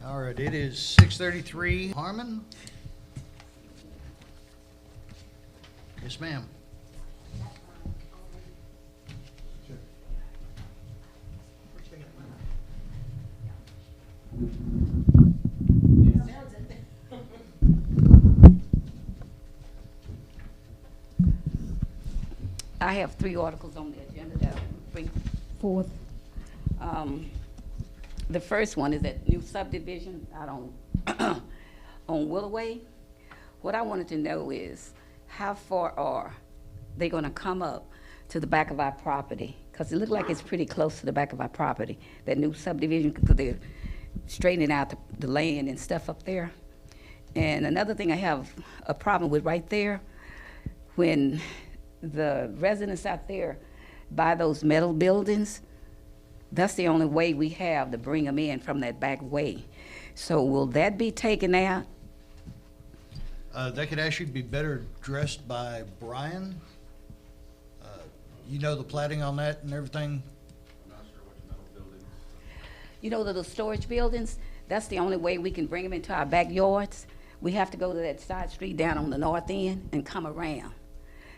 All right, it is 6:33. Harmon? Yes, ma'am. I have 3 articles on the agenda that I'll bring forth. The first one is that new subdivision out on on Willoway. What I wanted to know is how far are they going to come up to the back of our property? Because it looks like it's pretty close to the back of our property, that new subdivision, because they're straightening out the land and stuff up there. And another thing I have a problem with right there, when the residents out there buy those metal buildings, that's the only way we have to bring them in from that back way. So will that be taken out? That could actually be better addressed by Brian. You know the plating on that and everything? I'm not sure which metal buildings. You know, the storage buildings, that's the only way we can bring them into our backyards. We have to go to that side street down on the north end and come around.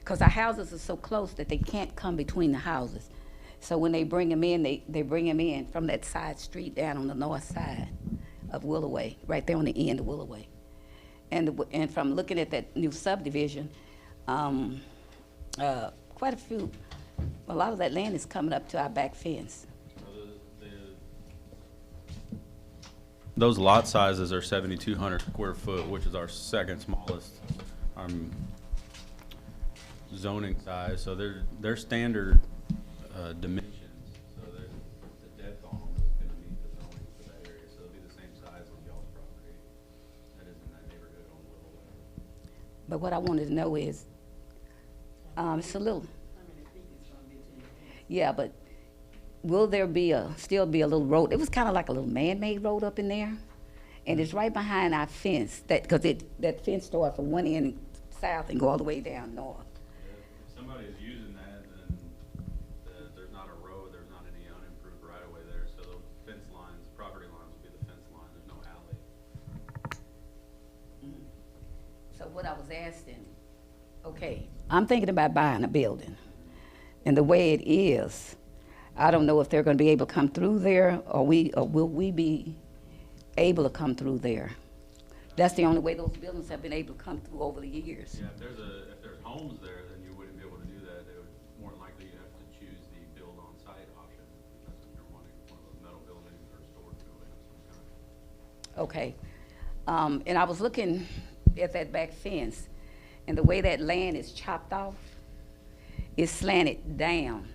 Because our houses are so close that they can't come between the houses. So when they bring them in, they bring them in from that side street down on the north side of Willoway, right there on the end of Willoway. And from looking at that new subdivision, quite a lot of that land is coming up to our back fence. Those lot sizes are 7,200 square foot, which is our second smallest zoning size. So they're standard dimensions. So the depth on them is going to meet the zoning for that area. So it'll be the same size as y'all's property that is in that neighborhood on Willowway. But what I wanted to know is, it's a little. Yeah, but will there be still be a little road? It was kind of like a little man-made road up in there, and it's right behind our fence. Because that fence starts from one end south and go all the way down north. If somebody is using that, then there's not a road, there's not any unimproved right of way there. So the fence lines, property lines will be the fence line. There's no alley. So what I was asking, okay, I'm thinking about buying a building, and the way it is, I don't know if they're going to be able to come through there, or will we be able to come through there? That's the only way those buildings have been able to come through over the years. Yeah, if there's homes there, then you wouldn't be able to do that. They would more than likely you have to choose the build on site option because if you're wanting one of those metal buildings or storage building of some kind. Okay. And I was looking at that back fence, and the way that land is chopped off, it's slanted down.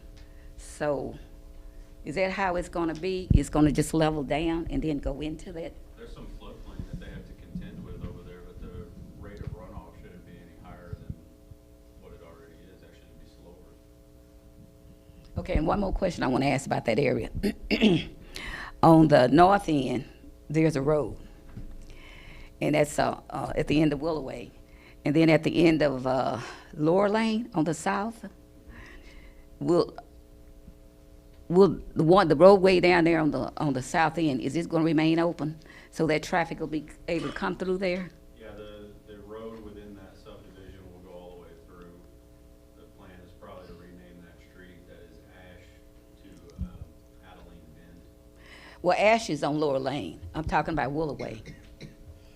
So is that how it's going to be? It's going to just level down and then go into that? There's some floodplain that they have to contend with over there, but the rate of runoff shouldn't be any higher than what it already is. That should be slower. Okay, and one more question I want to ask about that area. On the north end, there's a road, and that's at the end of Willowway. And then at the end of Lower Lane on the south, will the roadway down there on the south end, is this going to remain open so that traffic will be able to come through there? Yeah, the road within that subdivision will go all the way through. The plan is probably to rename that street that is Ash to Adeline Bend. Well, Ash is on Lower Lane. I'm talking about Willowway.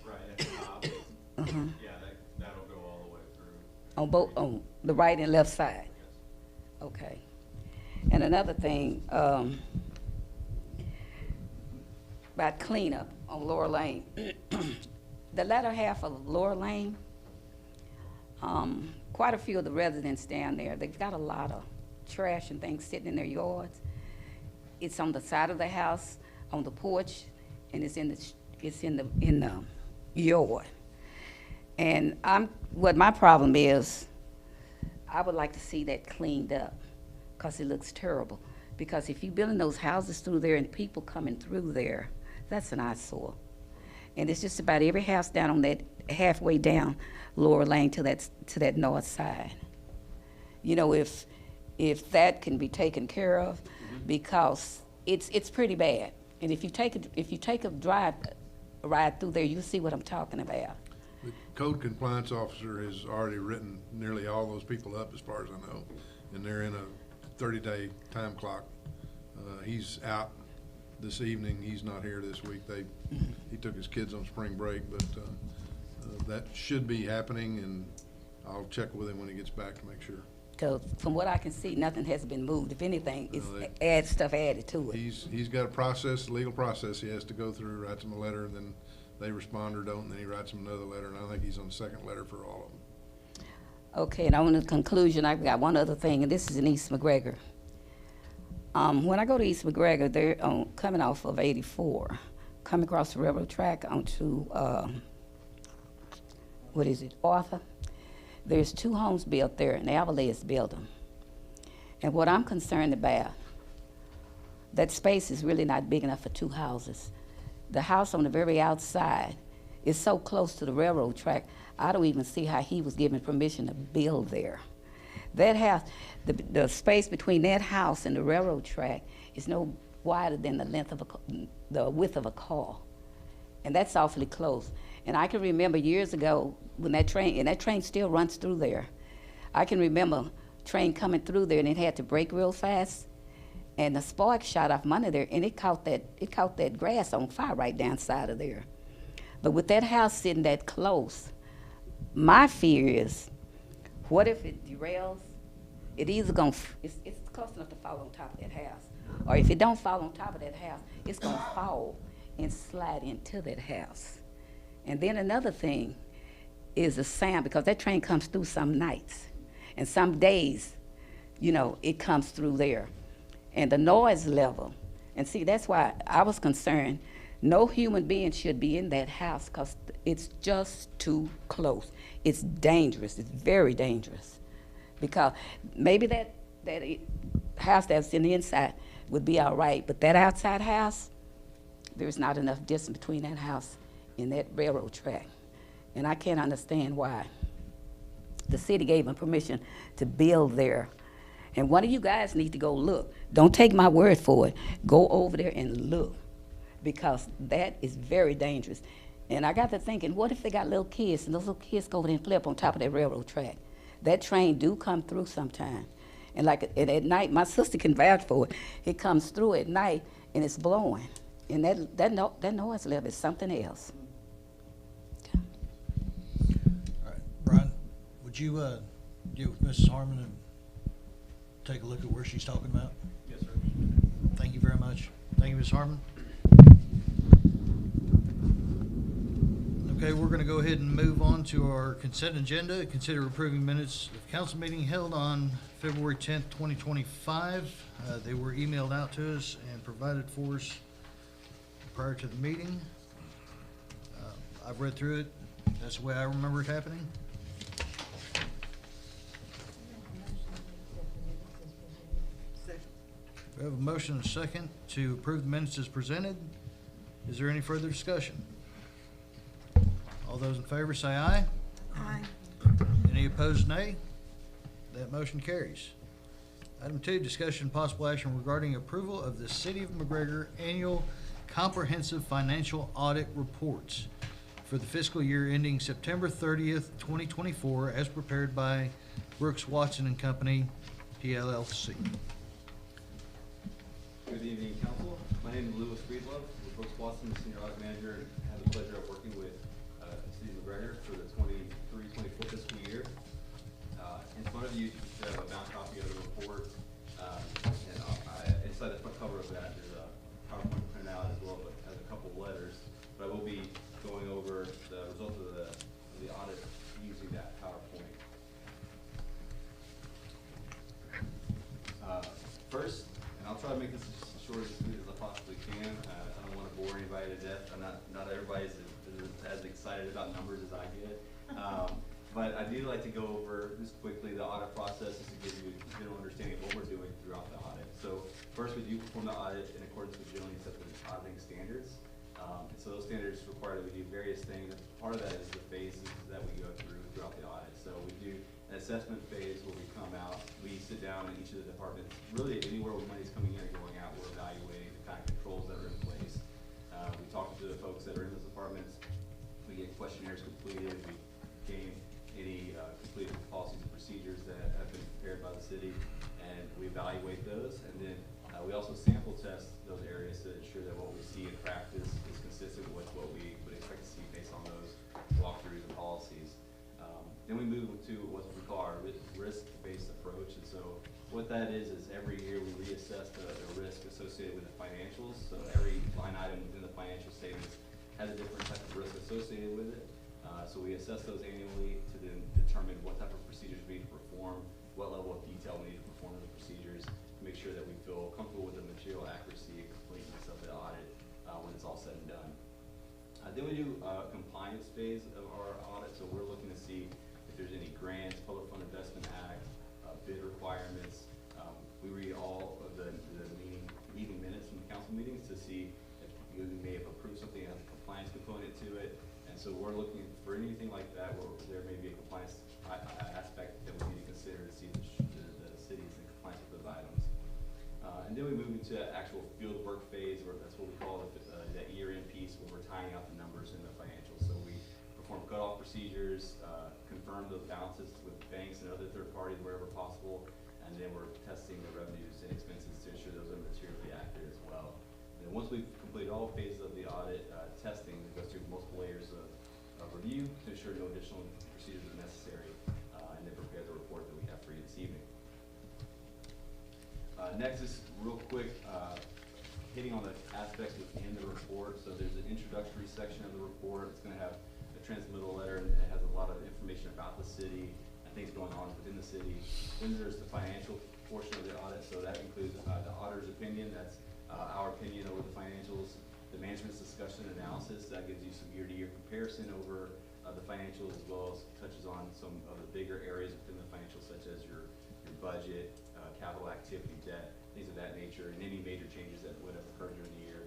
Right at the top. Uh-huh. Yeah, that'll go all the way through. On the right and left side? Yes. Okay. And another thing, about cleanup on Lower Lane. The latter half of Lower Lane, quite a few of the residents down there, they've got a lot of trash and things sitting in their yards. It's on the side of the house, on the porch, and it's in the yard. And what my problem is, I would like to see that cleaned up, because it looks terrible. Because if you're building those houses through there and people coming through there, that's an eyesore. And it's just about every house down on that, halfway down Lower Lane to that north side. You know, if that can be taken care of, because it's pretty bad. And if you take a drive ride through there, you see what I'm talking about. The code compliance officer has already written nearly all those people up, as far as I know, and they're in a 30-day time clock. He's out this evening. He's not here this week. He took his kids on spring break, but that should be happening, and I'll check with him when he gets back to make sure. Because from what I can see, nothing has been moved. If anything, No, it's stuff added to it. He's got a process, legal process he has to go through, writes them a letter, and then they respond or don't, and then he writes them another letter, and I think he's on the second letter for all of them. Okay, and on the conclusion, I've got one other thing, and this is in East McGregor. When I go to East McGregor, they're coming off of 84, coming across the railroad track onto, Arthur. There's 2 homes built there, and Avalez built them. And what I'm concerned about, that space is really not big enough for 2 houses. The house on the very outside is so close to the railroad track, I don't even see how he was given permission to build there. That house, the space between that house and the railroad track is no wider than the width of a car. And that's awfully close. And I can remember years ago when that train still runs through there. I can remember train coming through there, and it had to brake real fast, and the spark shot off from under there, and it caught that grass on fire right down side of there. But with that house sitting that close, my fear is, what if it derails? It's close enough to fall on top of that house. Or if it don't fall on top of that house, it's gonna fall and slide into that house. And then another thing is the sound, because that train comes through some nights, and some days, it comes through there. And the noise level, and see, that's why I was concerned, no human being should be in that house, because it's just too close. It's dangerous, it's very dangerous. Because maybe that house that's in the inside would be all right, but that outside house, there's not enough distance between that house and that railroad track. And I can't understand why the city gave them permission to build there. And one of you guys need to go look. Don't take my word for it. Go over there and look, because that is very dangerous. And I got to thinking, what if they got little kids, and those little kids go over there and play up on top of that railroad track? That train do come through sometime. And at night, my sister can vouch for it. It comes through at night, and it's blowing. And that noise level is something else. All right, Brian, would you get with Mrs. Harmon and take a look at where she's talking about? Yes, sir. Thank you very much. Thank you, Ms. Harmon. Okay, we're going to go ahead and move on to our consent agenda. Consider approving minutes of council meeting held on February 10th, 2025. They were emailed out to us and provided for us prior to the meeting. I've read through it. That's the way I remember it happening. We have a motion and a second to approve the minutes as presented. Is there any further discussion? All those in favor say aye. Aye. Any opposed, nay? That motion carries. Item 2, discussion and possible action regarding approval of the City of McGregor Annual Comprehensive Financial Audit Reports for the fiscal year ending September 30th, 2024, as prepared by Brooks, Watson and Company, PLLC. Good evening, council. My name is Louis Friedlove. I'm Brooks Watson, Senior Audit Manager, and have the pleasure of working with City of McGregor for the 23-24 fiscal year. In front of you have a bound copy of the report, and inside the front cover of that, there's a PowerPoint printout as well, but has a couple of letters. But I will be going over the results of the audit using that PowerPoint. First, and I'll try to make this as short and sweet as I possibly can. I don't want to bore anybody to death. Not everybody's as excited about numbers as I get. But I do like to go over just quickly the audit process just to give you a general understanding of what we're doing throughout the audit. So first, we do perform the audit in accordance with generally accepted auditing standards. And so those standards require that we do various things. Part of that is the phases that we go throughout the audit. So we do an assessment phase where we come out, we sit down in each of the departments. Really, anywhere where money's coming in or going out, we're evaluating the kind of controls that are in place. We talk to the folks that are in those departments departments. We get questionnaires completed, we gain any completed policies and procedures that have been prepared by the city, and we evaluate those. And then we also sample test those areas to ensure that what we see in practice is consistent with what we would expect to see based on those walkthroughs and policies. Then we move to what we call our risk-based approach. And so what that is every year we reassess the risk associated with the financials. So every line item within the financial statements has a different type of risk associated with it. So we assess those annually to then determine what type of procedures we need to perform, what level of detail we need to perform in the procedures, to make sure that we feel comfortable with the material accuracy and completeness of the audit when it's all said and done. Then we do a compliance phase of our audit. So we're looking to see if there's any grants, Public Fund Investment Act, bid requirements. We read all of the meeting minutes from the council meetings to see if you may have approved something that has a compliance component to it. And so we're looking for anything like that where there may be a compliance aspect that we need to consider to see if the city is in compliance with those items. And then we move into actual field work phase, or that's what we call that year-end piece, where we're tying out the numbers in the financials. So we perform cutoff procedures, confirm those balances with banks and other third parties wherever possible, and then we're testing the revenues and expenses to ensure those are materially accurate as well. And then once we've completed all phases of the audit testing, it goes through multiple layers of review to ensure no additional procedures are necessary, and then prepare the report that we have for you this evening. Next is real quick, hitting on the aspects within the report. So there's an introductory section of the report. It's going to have a transmittal letter, and it has a lot of information about the city and things going on within the city. Then there's the financial portion of the audit. So that includes the auditor's opinion. That's our opinion over the financials. The management's discussion and analysis, that gives you some year-to-year comparison over the financials, as well as touches on some of the bigger areas within the financials, such as your budget, capital activity, debt, things of that nature, and any major changes that would have occurred during the year.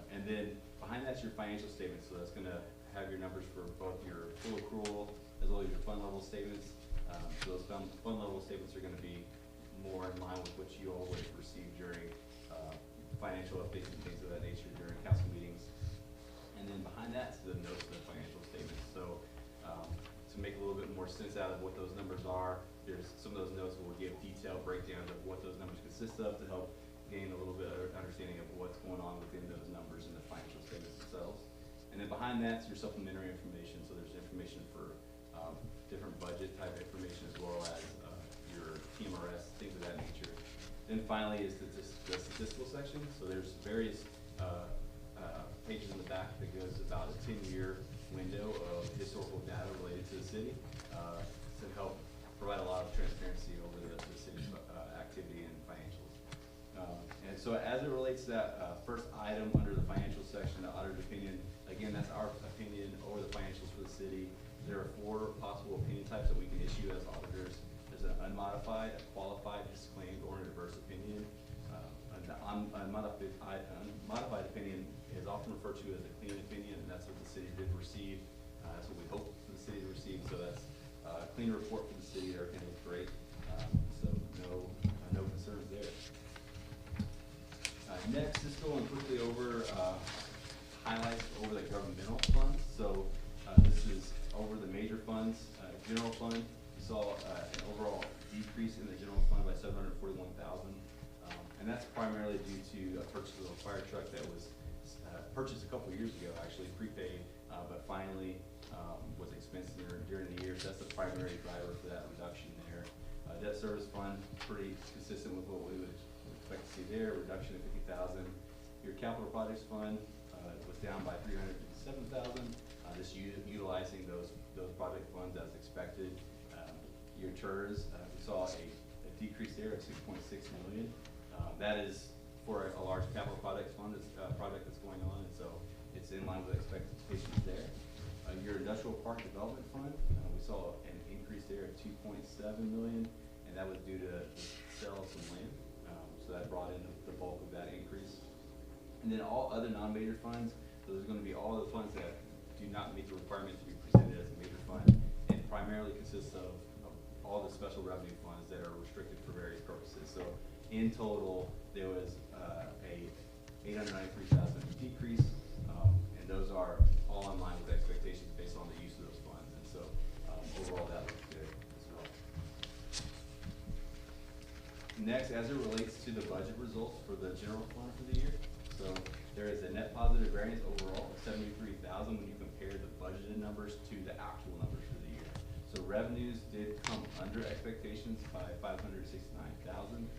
And then behind that's your financial statements. So that's going to have your numbers for both your full accrual as well as your fund level statements. So those fund level statements are going to be more in line with what you all would have received during financial updates and things of that nature during council meetings. And then behind that's the notes of the financial statements. So to make a little bit more sense out of what those numbers are, there's some of those notes will give detailed breakdowns of what those numbers consist of to help gain a little bit of understanding of what's going on within those numbers in the financial statements themselves. And then behind that's your supplementary information. So there's information for different budget type information, as well as your TMRS, things of that nature. Then finally is the statistical section. So there's various pages in the back that goes about a 10-year window of historical data related to the city to help provide a lot of transparency over the city's activity and financials. And so as it relates to that first item under the financial section, the auditor's opinion, again, that's our opinion over the financials for the city. There are 4 possible opinion types that we can issue as auditors. There's an unmodified, a qualified, disclaimed, or a diverse opinion. An unmodified opinion is often referred to as a clean opinion, and that's what the city did receive. That's what we hope for the city to receive. So that's a clean report for the city. Everything looks great. So no concerns there. Next, just going quickly over highlights over the governmental funds. So this is over the major funds. General fund, we saw an overall decrease in the general fund by $741,000. And that's primarily due to a purchase of a fire truck that was purchased a couple years ago, actually prepaid, but finally was expensed during the year. So that's the primary driver for that reduction there. Debt service fund, pretty consistent with what we would expect to see there, a reduction of $50,000. Your capital projects fund was down by $357,000. Just utilizing those project funds as expected. Your TERS, we saw a decrease there of $6.6 million. That is for a large capital projects fund, project that's going on, and so it's in line with expectations there. Your industrial park development fund, we saw an increase there of $2.7 million, and that was due to the sale of some land. So that brought in the bulk of that increase. And then all other non-major funds, so there's going to be all the funds that do not meet the requirement to be presented as a major fund, and primarily consists of all the special revenue funds that are restricted for various purposes. So in total, there was a $893,000 decrease, and those are Next, as it relates to the budget results for the general fund for the year, so there is a net positive variance overall of 73,000 when you compare the budgeted numbers to the actual numbers for the year. So revenues did come under expectations by 569,000.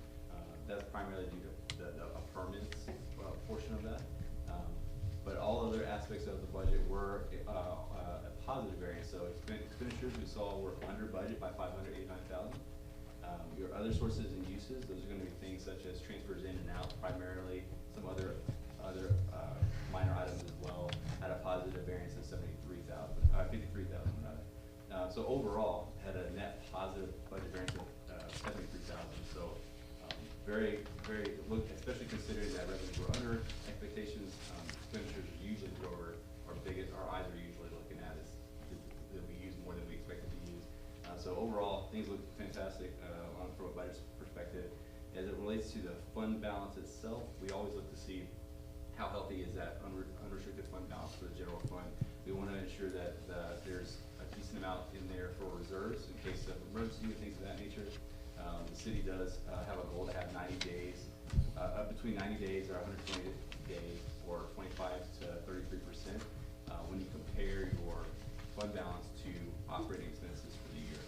That's primarily due to the permits portion of that. But all other aspects of the budget were a positive variance. So expenditures we saw were under budget by 589,000. Your other sources and uses, those are going to be things such as transfers in and out, primarily some other minor items as well, had a positive variance of 53,000 rather. So overall, had a net positive budget variance of 73,000. So very, especially considering that revenues were under expectations, expenditures are usually where our eyes are usually looking at is that we use more than we expected to use. So overall, things look fantastic from a budget perspective. As it relates to the fund balance itself, we always look to see how healthy is that unrestricted fund balance for the general fund. We want to ensure that there's a decent amount in there for reserves in case of emergency and things of that nature. The city does have a goal to have 90 days, between 90 days or 120 days, or 25 to 33% when you compare your fund balance to operating expenses for the year.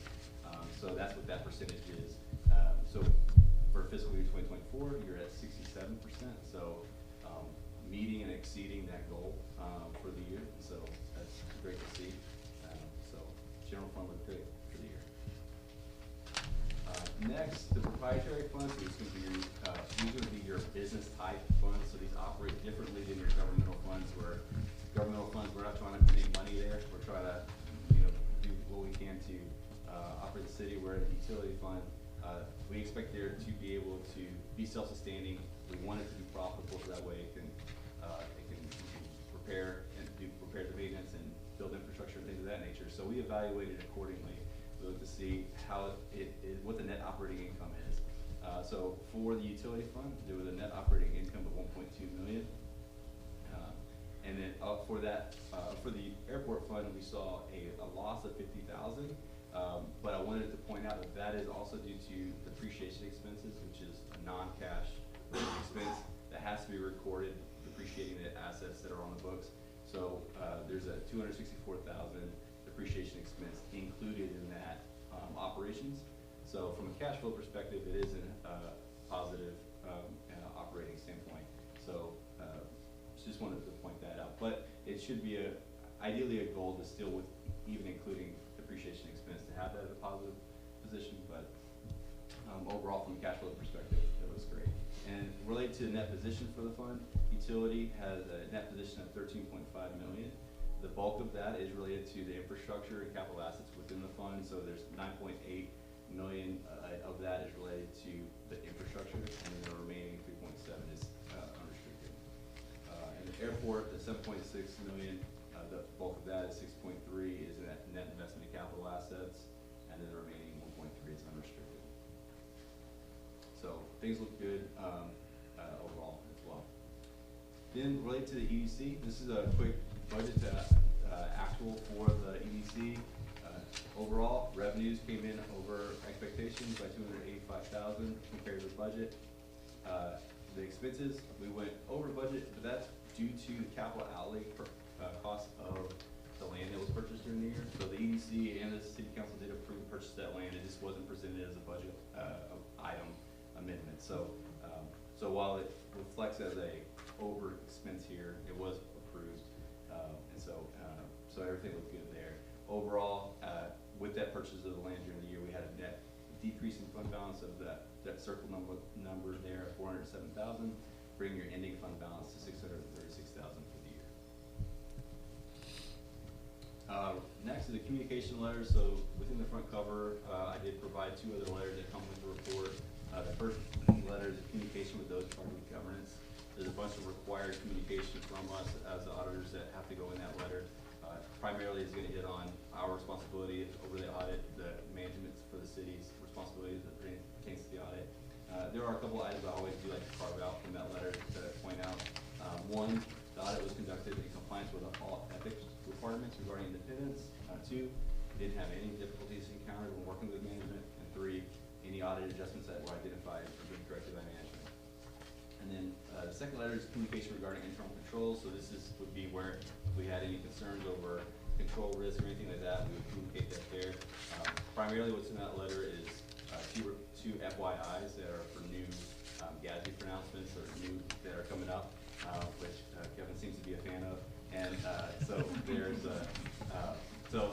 So that's what that percentage is. So for fiscal year 2024, you're at 67%. So meeting and exceeding that goal for the year. So that's great to see. So general fund looked great for the year. Next, the proprietary funds. These are going to be your business type funds. So these operate differently than your governmental funds. Where governmental funds, we're not trying to make money there. We're trying to, do what we can to operate the city. We're a utility fund. We expect there to be able to be self-sustaining. We want it to be profitable, so that way it can prepare the maintenance and build infrastructure and things of that nature. So we evaluated accordingly. We look to see what the net operating income is. So for the utility fund, there was a net operating income of 1.2 million. And then for the airport fund, we saw a loss of 50,000. But I wanted to point out that is also due to depreciation expenses, which is a non-cash expense that has to be recorded, depreciating the assets that are on the books. So there's a 264,000 depreciation expense included in that operations. So from a cash flow perspective, it is a positive operating standpoint. So just wanted to point that out. But it should be ideally a goal to still, with even including depreciation expense, to have that as a positive position. But overall, from a cash flow perspective, that was great. And related to the net position for the fund, utility has a net position of 13.5 million. The bulk of that is related to the infrastructure and capital assets within the fund. So there's 9.8 million of that is related to the infrastructure, and then the remaining 3.7 is unrestricted. And the airport, the 7.6 million, the bulk of that is 6.3 is net investment in capital assets, and then the remaining 1.3 is unrestricted. So things look good overall as well. Then related to the EDC, this is a quick budget actual for the EDC. Overall, revenues came in over expectations by 285,000 compared to the budget. The expenses, we went over budget, but that's due to the capital outlay cost of the land that was purchased during the year. So the EDC and the city council did approve the purchase of that land. It just wasn't presented as a budget item amendment. So while it reflects as a over expense here, it was approved, and so everything looked good there. Overall, with that purchase of the land during the year, we had a net decrease in fund balance of that circle number there at 407,000, bringing your ending fund balance to 636,000 for the year. Next is the communication letters. So within the front cover, I did provide 2 other letters that come with the report. The first letter is a communication with those charged with governance. There's a bunch of required communication from us as the auditors that have to go in that letter. Primarily is going to hit on our responsibility over the audit, the management for the city's responsibilities that pertains to the audit. There are a couple items I always do like to carve out from that letter to point out. One, the audit was conducted in compliance with all ethics requirements regarding independence. 2, didn't have any difficulties encountered when working with management. And 3, any audit adjustments that were identified or been corrected by management. And then the second letter is communication regarding internal controls. So this would be where if we had any concerns over control risk or anything like that, we would communicate that there. Primarily what's in that letter is two FYIs that are for new gadget pronouncements or new that are coming up, which Kevin seems to be a fan of. And so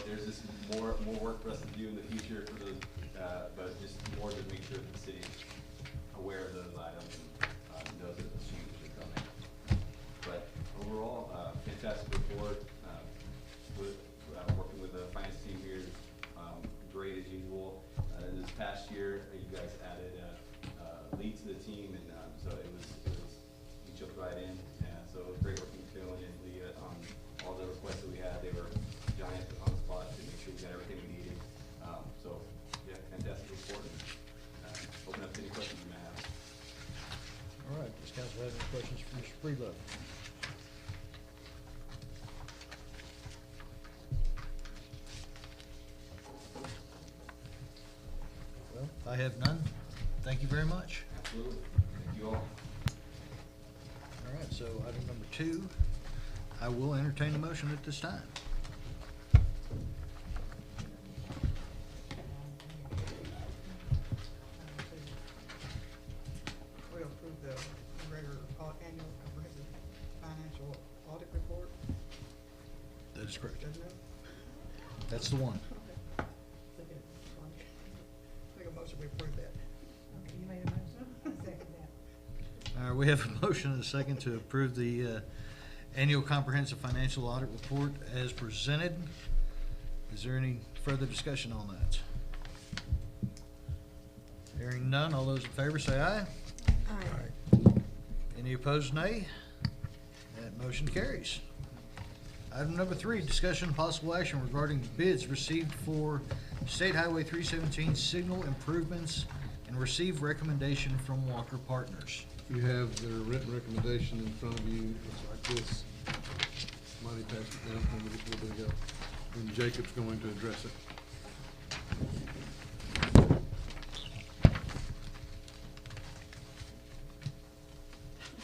there's just more work for us to do in the future for those, but just more to make sure that the city's aware of those items and knows that those changes are coming. But overall, fantastic report. Working with the finance team here, great as usual. This past year, you guys added Lee to the team, and so he jumped right in. So it was great working with Phil and Lee on all the requests that we had. They were giant on the spot to make sure we got everything we needed. So yeah, fantastic report. Open up to any questions you may have. All right, does council have any questions for Mr. Breedlove? Well, I have none. Thank you very much. Absolutely. Thank you all. All right, so item number 2, I will entertain a motion at this time. We approve the McGregor annual comprehensive financial audit report, That is correct. doesn't it? That's the one. Make a motion, we approve that. Okay, you made a motion? I second that. All right, we have a motion and a second to approve the annual comprehensive financial audit report as presented. Is there any further discussion on that? Hearing none, all those in favor say aye. Aye. Any opposed, nay? That motion carries. Item number 3, discussion and possible action regarding bids received for State Highway 317 signal improvements and received recommendation from Walker Partners. You have their written recommendation in front of you, looks like this. Monty passed it down for me just a little bit ago, and Jacob's going to address it.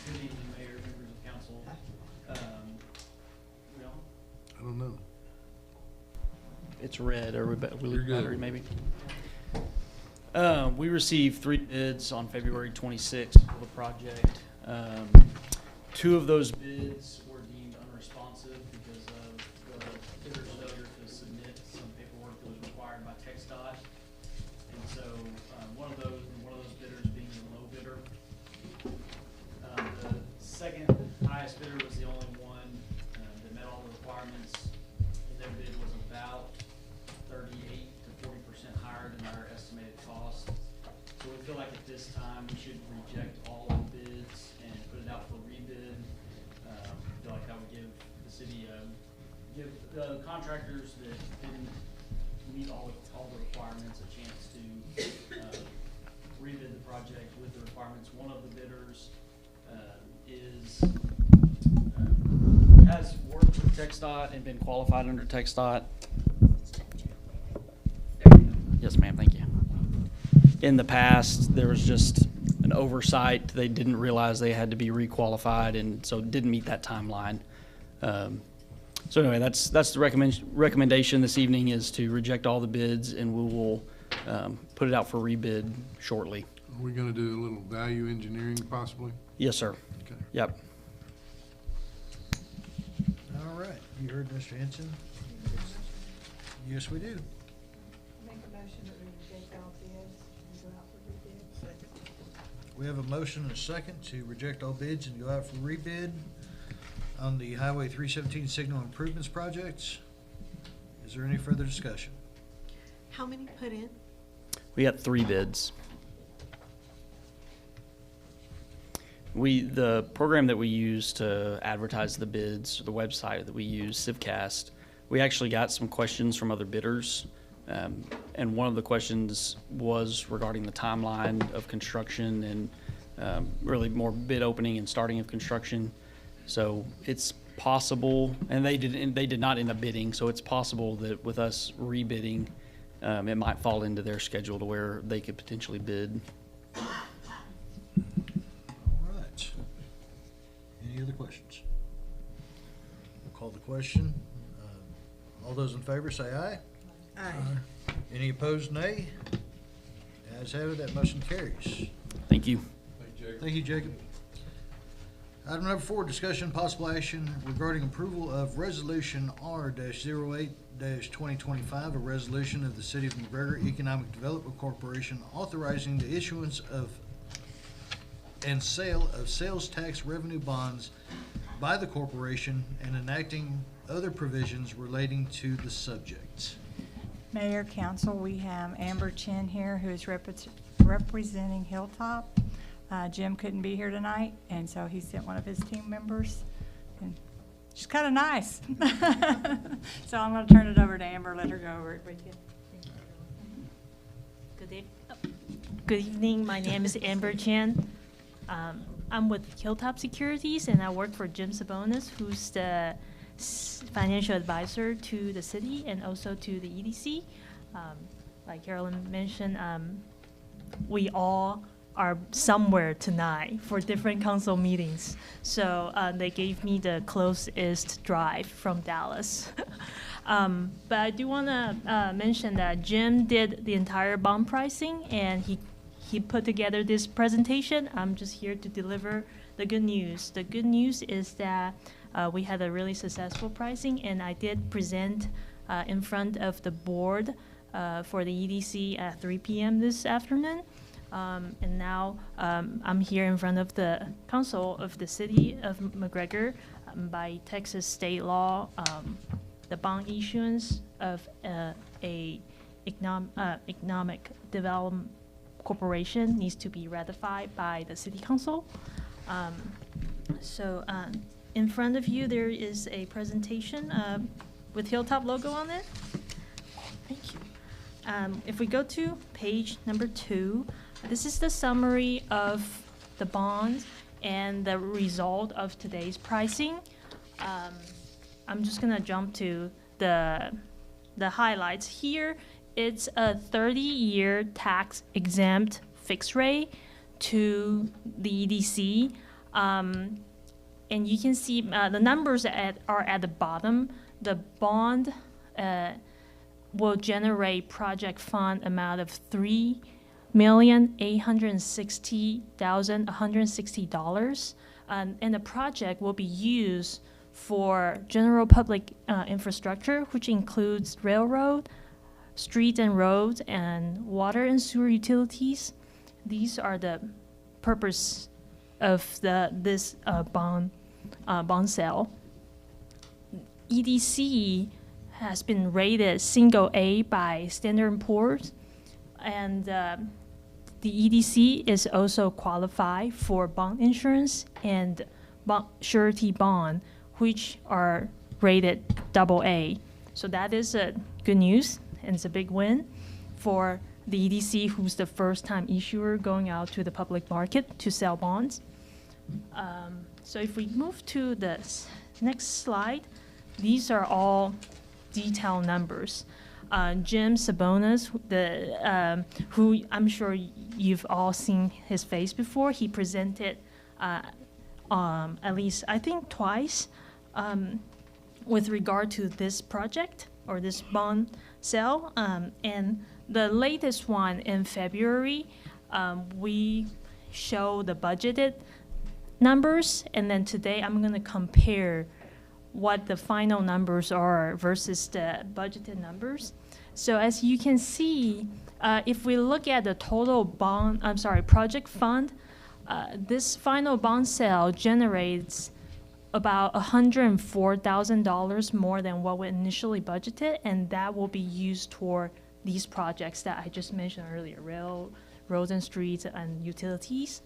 Good evening, Mayor, members of council. We on? I don't know. It's red, or You're good. battery maybe. We received 3 bids on February 26th for the project. 2 of those bids were deemed unresponsive because of the bidder's failure to submit some paperwork that was required by TxDOT. And so, one of those bidders being the low bidder. The second highest bidder was the only one that met all the requirements, and their bid was about 38 to 40% higher than our estimated cost. So we feel like at this time, we should reject all the bids and put it out for rebid. Feel like that would give the city, give the contractors that didn't meet all the requirements a chance to rebid the project with the requirements. One of the bidders has worked with TxDOT and been qualified under TxDOT. Yes, ma'am, thank you. In the past, there was just an oversight. They didn't realize they had to be requalified, and so didn't meet that timeline. So anyway, that's the recommendation this evening, is to reject all the bids, and we will put it out for rebid shortly. Are we gonna do a little value engineering possibly? Yes, sir. Okay. Yep. All right, you heard Mr. Henson? Yes, we do. Make a motion that we reject all bids and go out for rebid. Second. We have a motion and a second to reject all bids and go out for rebid on the Highway 317 signal improvements projects. Is there any further discussion? How many put in? We got 3 bids. The program that we use to advertise the bids, the website that we use, Civcast, we actually got some questions from other bidders. And one of the questions was regarding the timeline of construction and really more bid opening and starting of construction. So it's possible, and they did not end up bidding, so it's possible that with us rebidding, it might fall into their schedule to where they could potentially bid. All right. Any other questions? We'll call the question. All those in favor say aye. Aye. Any opposed, nay? Ayes have it, that motion carries. Thank you. Thank you, Jacob. Item number 4, discussion and possible action regarding approval of Resolution R-08-2025, a resolution of the City of McGregor Economic Development Corporation authorizing the issuance of and sale of sales tax revenue bonds by the corporation and enacting other provisions relating to the subject. Mayor, council, we have Amber Chen here who is representing Hilltop. Jim couldn't be here tonight, and so he sent one of his team members. And she's kind of nice. So I'm going to turn it over to Amber, let her go over it with you. Good evening. My name is Amber Chen. I'm with Hilltop Securities, and I work for Jim Sabonis, who's the financial advisor to the city and also to the EDC. Like Carolyn mentioned, we all are somewhere tonight for different council meetings. So they gave me the closest drive from Dallas. But I do want to mention that Jim did the entire bond pricing, and he put together this presentation. I'm just here to deliver the good news. The good news is that we had a really successful pricing, and I did present in front of the board for the EDC at 3 p.m. this afternoon. And now I'm here in front of the council of the city of McGregor by Texas state law. The bond issuance of a economic development corporation needs to be ratified by the city council. So in front of you, there is a presentation with Hilltop logo on it. Thank you. If we go to page number 2, this is the summary of the bonds and the result of today's pricing. I'm just gonna jump to the highlights here. It's a 30-year tax-exempt fixed rate to the EDC. And you can see the numbers are at the bottom. The bond will generate project fund amount of $3,860,160, and the project will be used for general public infrastructure, which includes railroad, streets and roads, and water and sewer utilities. These are the purpose of this bond sale. EDC has been rated single A by Standard & Poor's, and the EDC is also qualified for bond insurance and surety bond, which are rated AA. So that is good news, and it's a big win for the EDC, who's the first-time issuer going out to the public market to sell bonds. So if we move to the next slide, these are all detailed numbers. Jim Sabonis, who I'm sure you've all seen his face before, he presented at least, I think, twice with regard to this project or this bond sale. And the latest one in February, we show the budgeted numbers, and then today I'm going to compare what the final numbers are versus the budgeted numbers. So as you can see, if we look at the total project fund, this final bond sale generates about $104,000 more than what we initially budgeted, and that will be used toward these projects that I just mentioned earlier, roads and streets and utilities.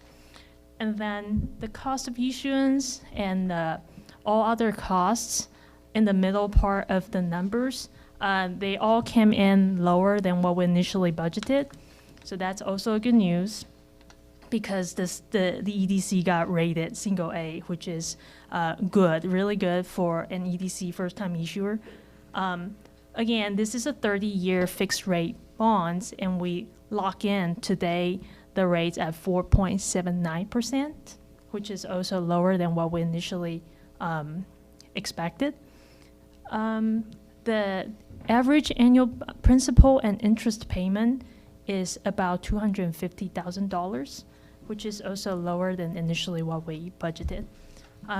And then the cost of issuance and all other costs in the middle part of the numbers, they all came in lower than what we initially budgeted. So that's also good news, because the EDC got rated single A, which is good, really good for an EDC first-time issuer. Again, this is a 30-year fixed rate bonds, and we lock in today the rates at 4.79%, which is also lower than what we initially expected. The average annual principal and interest payment is about $250,000, which is also lower than initially what we budgeted.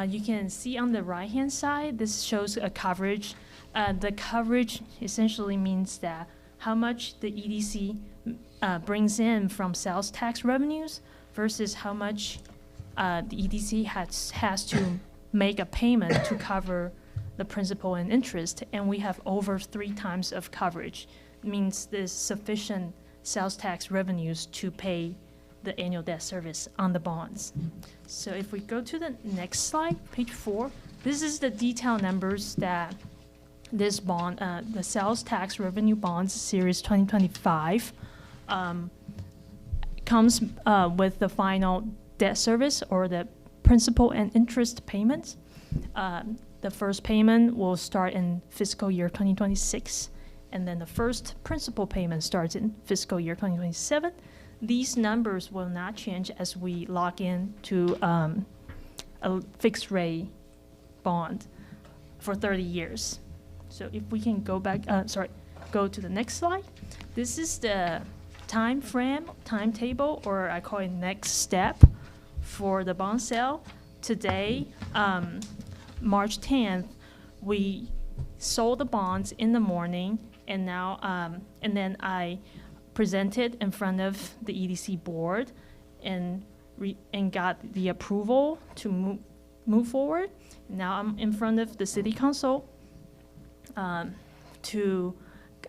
You can see on the right-hand side, this shows a coverage. The coverage essentially means that how much the EDC brings in from sales tax revenues versus how much the EDC has to make a payment to cover the principal and interest, and we have over 3 times of coverage. It means there's sufficient sales tax revenues to pay the annual debt service on the bonds. So if we go to the next slide, page 4, this is the detailed numbers that this bond, the sales tax revenue bonds series 2025, comes with the final debt service or the principal and interest payments. The first payment will start in fiscal year 2026, and then the first principal payment starts in fiscal year 2027. These numbers will not change as we lock in to a fixed rate bond for 30 years. So if we can go back, go to the next slide. This is the timetable, or I call it next step for the bond sale. Today, March 10th, we sold the bonds in the morning, and now, and then I presented in front of the EDC board and got the approval to move forward. Now I'm in front of the city council to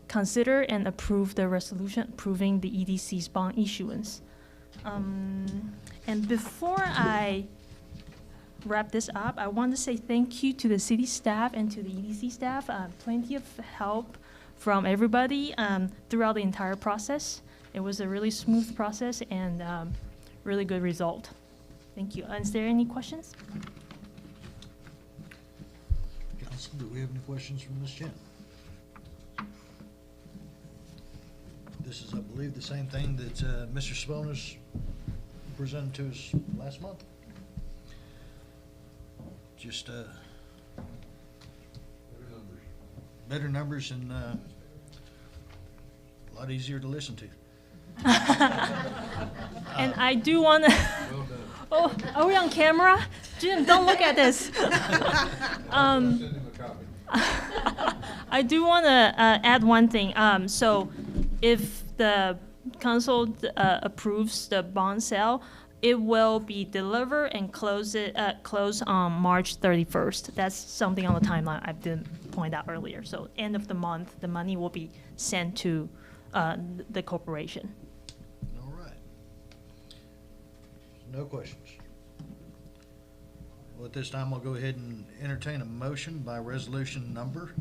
consider and approve the resolution approving the EDC's bond issuance. And before I wrap this up, I want to say thank you to the city staff and to the EDC staff. Plenty of help from everybody throughout the entire process. It was a really smooth process and really good result. Thank you. Is there any questions? Council, do we have any questions from Ms. Chen? This is, I believe, the same thing that Mr. Sponas presented to us last month. Just better numbers and a lot easier to listen to. And I do want to. Oh, are we on camera? Jim, don't look at this. I do want to add one thing. So if the council approves the bond sale, it will be delivered and close on March 31st. That's something on the timeline I didn't point out earlier. So end of the month, the money will be sent to the corporation. All right. No questions. Well, at this time, I'll go ahead and entertain a motion by resolution number.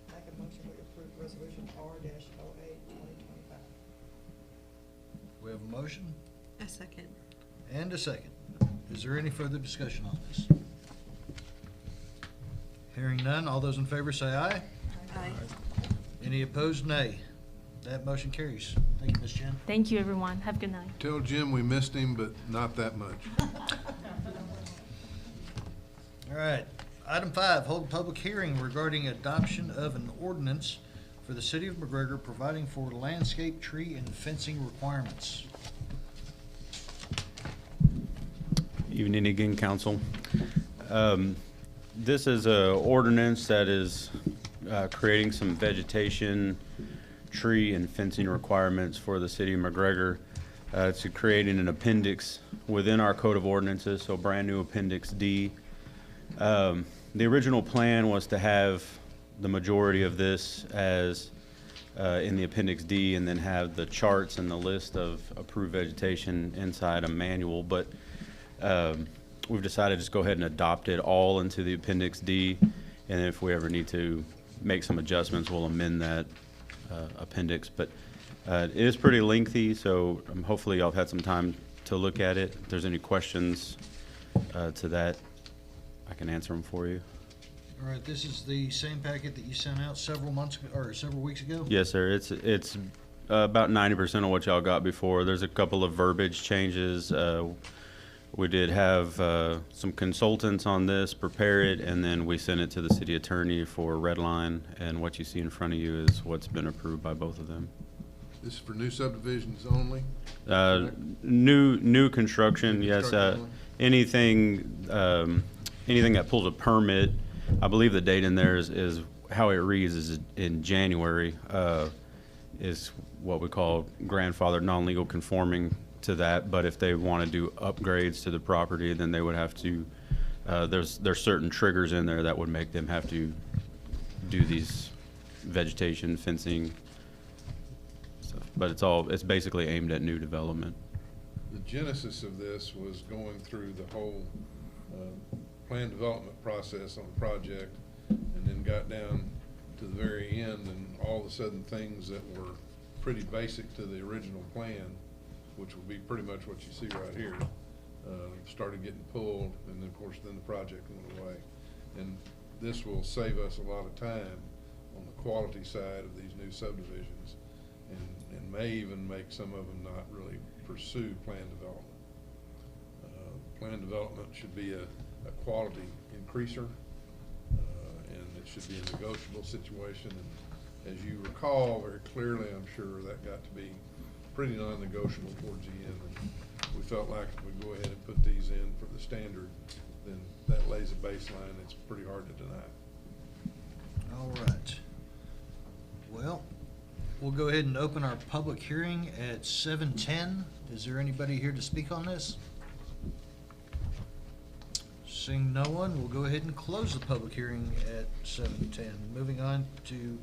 Make a motion we approve resolution R-08-2025. We have a motion A second. and a second. Is there any further discussion on this? Hearing none, all those in favor say aye. Aye. Any opposed, nay. That motion carries. Thank you, Ms. Chen. Thank you, everyone. Have a good night. Tell Jim we missed him, but not that much. All right. Item 5, hold a public hearing regarding adoption of an ordinance for the city of McGregor providing for landscape, tree, and fencing requirements. Evening again, council. This is a ordinance that is creating some vegetation, tree, and fencing requirements for the city of McGregor. It's creating an appendix within our code of ordinances, so brand new Appendix D. The original plan was to have the majority of this as in the Appendix D, and then have the charts and the list of approved vegetation inside a manual, but we've decided to just go ahead and adopt it all into the Appendix D, and if we ever need to make some adjustments, we'll amend that appendix. But it is pretty lengthy, so hopefully y'all have had some time to look at it. If there's any questions to that, I can answer them for you. All right, this is the same packet that you sent out several months or several weeks ago? Yes, sir. It's about 90% of what y'all got before. There's a couple of verbiage changes. We did have some consultants on this prepare it, and then we sent it to the city attorney for red line, and what you see in front of you is what's been approved by both of them. This is for new subdivisions only? New construction, New yes. construction only? Anything that pulls a permit, I believe the date in there is how it reads is in January, is what we call grandfathered non-legal conforming to that. But if they want to do upgrades to the property, then they would have to, there's certain triggers in there that would make them have to do these vegetation, fencing stuff. But it's basically aimed at new development. The genesis of this was going through the whole plan development process on the project, and then got down to the very end, and all of a sudden things that were pretty basic to the original plan, which will be pretty much what you see right here, started getting pulled, and then of course then the project went away. And this will save us a lot of time on the quality side of these new subdivisions, and may even make some of them not really pursue plan development. Plan development should be a quality increaser, and it should be a negotiable situation. And as you recall very clearly, I'm sure that got to be pretty non-negotiable towards the end. And we felt like if we go ahead and put these in for the standard, then that lays a baseline that's pretty hard to deny. All right. Well, we'll go ahead and open our public hearing at 7:10. Is there anybody here to speak on this? Seeing no one, we'll go ahead and close the public hearing at 7:10. Moving on to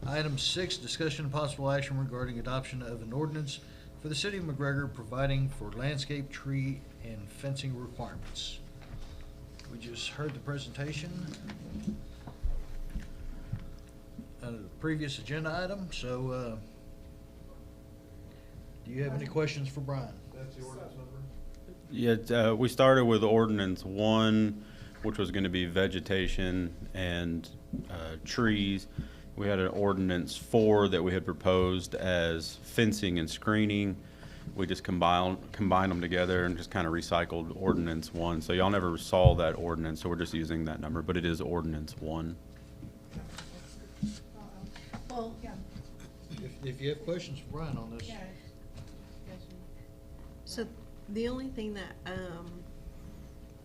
item 6, discussion and possible action regarding adoption of an ordinance for the city of McGregor providing for landscape, tree, and fencing requirements. We just heard the presentation of the previous agenda item, so do you have any questions for Brian? That's the ordinance number? Yeah, we started with ordinance 1, which was going to be vegetation and trees. We had an ordinance 4 that we had proposed as fencing and screening. We just combined them together and just kind of recycled ordinance 1. So y'all never saw that ordinance, so we're just using that number, but it is ordinance 1. Well, yeah, If you have questions for Brian on this. yeah. Yes, So the only thing that,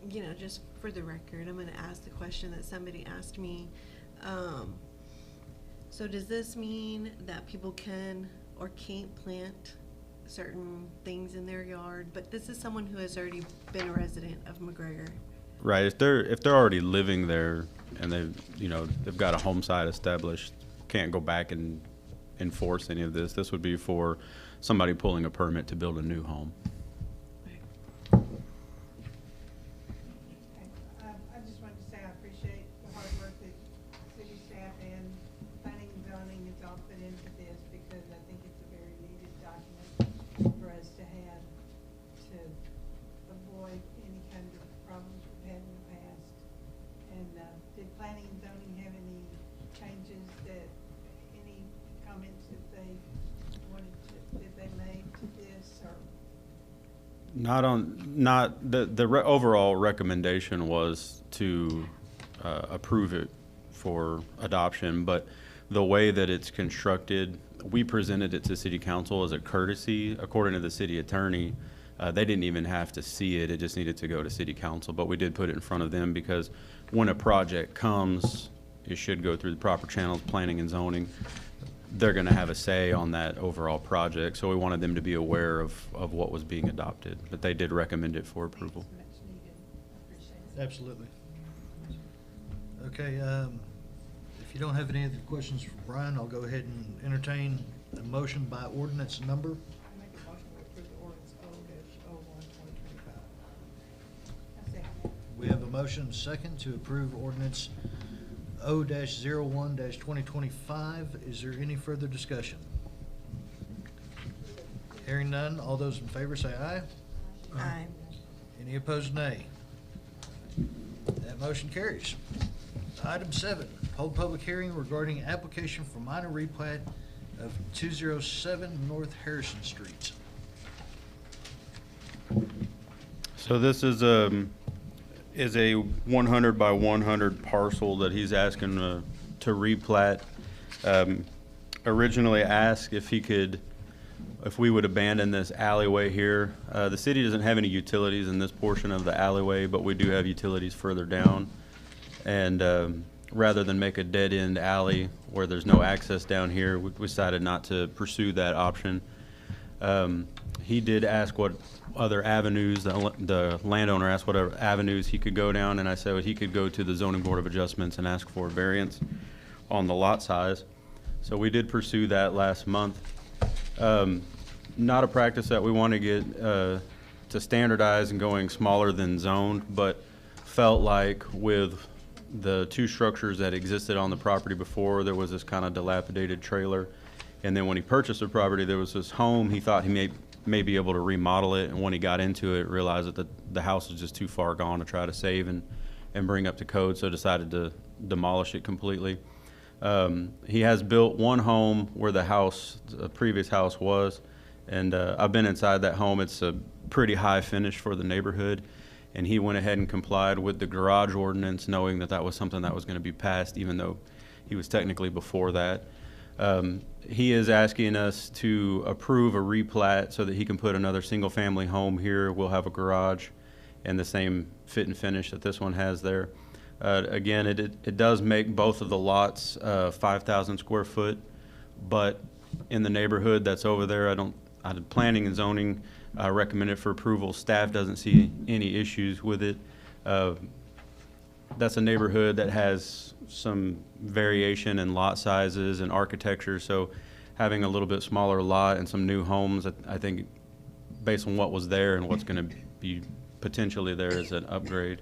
you know, just for the record, I'm gonna ask the question that somebody asked me. So does this mean that people can or can't plant certain things in their yard? But this is someone who has already been a resident of McGregor. Right, if they're already living there and they've got a home site established, can't go back and enforce any of this. This would be for somebody pulling a permit to build a new home. I just wanted to say I appreciate the hard work that city staff and planning and zoning has all put into this, because I think it's a very needed document for us to have to avoid any kind of problems we've had in the past. And did planning and zoning have any changes any comments that they made to this, or? The overall recommendation was to approve it for adoption, but the way that it's constructed, we presented it to city council as a courtesy. According to the city attorney, they didn't even have to see it, it just needed to go to city council, but we did put it in front of them because when a project comes, it should go through the proper channels, planning and zoning. They're gonna have a say on that overall project, so we wanted them to be aware of what was being adopted, but they did recommend it for approval. It's much needed. I appreciate it. Absolutely. Okay, if you don't have any other questions for Brian, I'll go ahead and entertain a motion by ordinance number. I make a motion to approve the ordinance O-01-2025. I second. We have a motion second to approve ordinance O-01-2025. Is there any further discussion? Hearing none, all those in favor say aye. Aye. Any opposed, nay. That motion carries. Item 7, hold public hearing regarding application for minor replat of 207 North Harrison Street. So this is a 100 by 100 parcel that he's asking to replat. Originally asked if we would abandon this alleyway here. The city doesn't have any utilities in this portion of the alleyway, but we do have utilities further down. And rather than make a dead-end alley where there's no access down here, we decided not to pursue that option. He did ask what other avenues, the landowner asked what other avenues he could go down, and I said he could go to the Zoning Board of Adjustments and ask for a variance on the lot size. So we did pursue that last month. Not a practice that we want to get to standardize and going smaller than zoned, but felt like with the two structures that existed on the property before, there was this kind of dilapidated trailer. And then when he purchased the property, there was this home. He thought he may be able to remodel it. And when he got into it, realized that the house was just too far gone to try to save and bring up to code, so decided to demolish it completely. He has built one home where the previous house was, and I've been inside that home. It's a pretty high finish for the neighborhood, and he went ahead and complied with the garage ordinance, knowing that that was something that was going to be passed, even though he was technically before that. He is asking us to approve a replat so that he can put another single-family home here. We'll have a garage and the same fit and finish that this one has there. Again, it does make both of the lots 5,000 square foot, but in the neighborhood that's over there, planning and zoning recommended for approval. Staff doesn't see any issues with it. That's a neighborhood that has some variation in lot sizes and architecture, so having a little bit smaller lot and some new homes, I think based on what was there and what's going to be potentially there is an upgrade.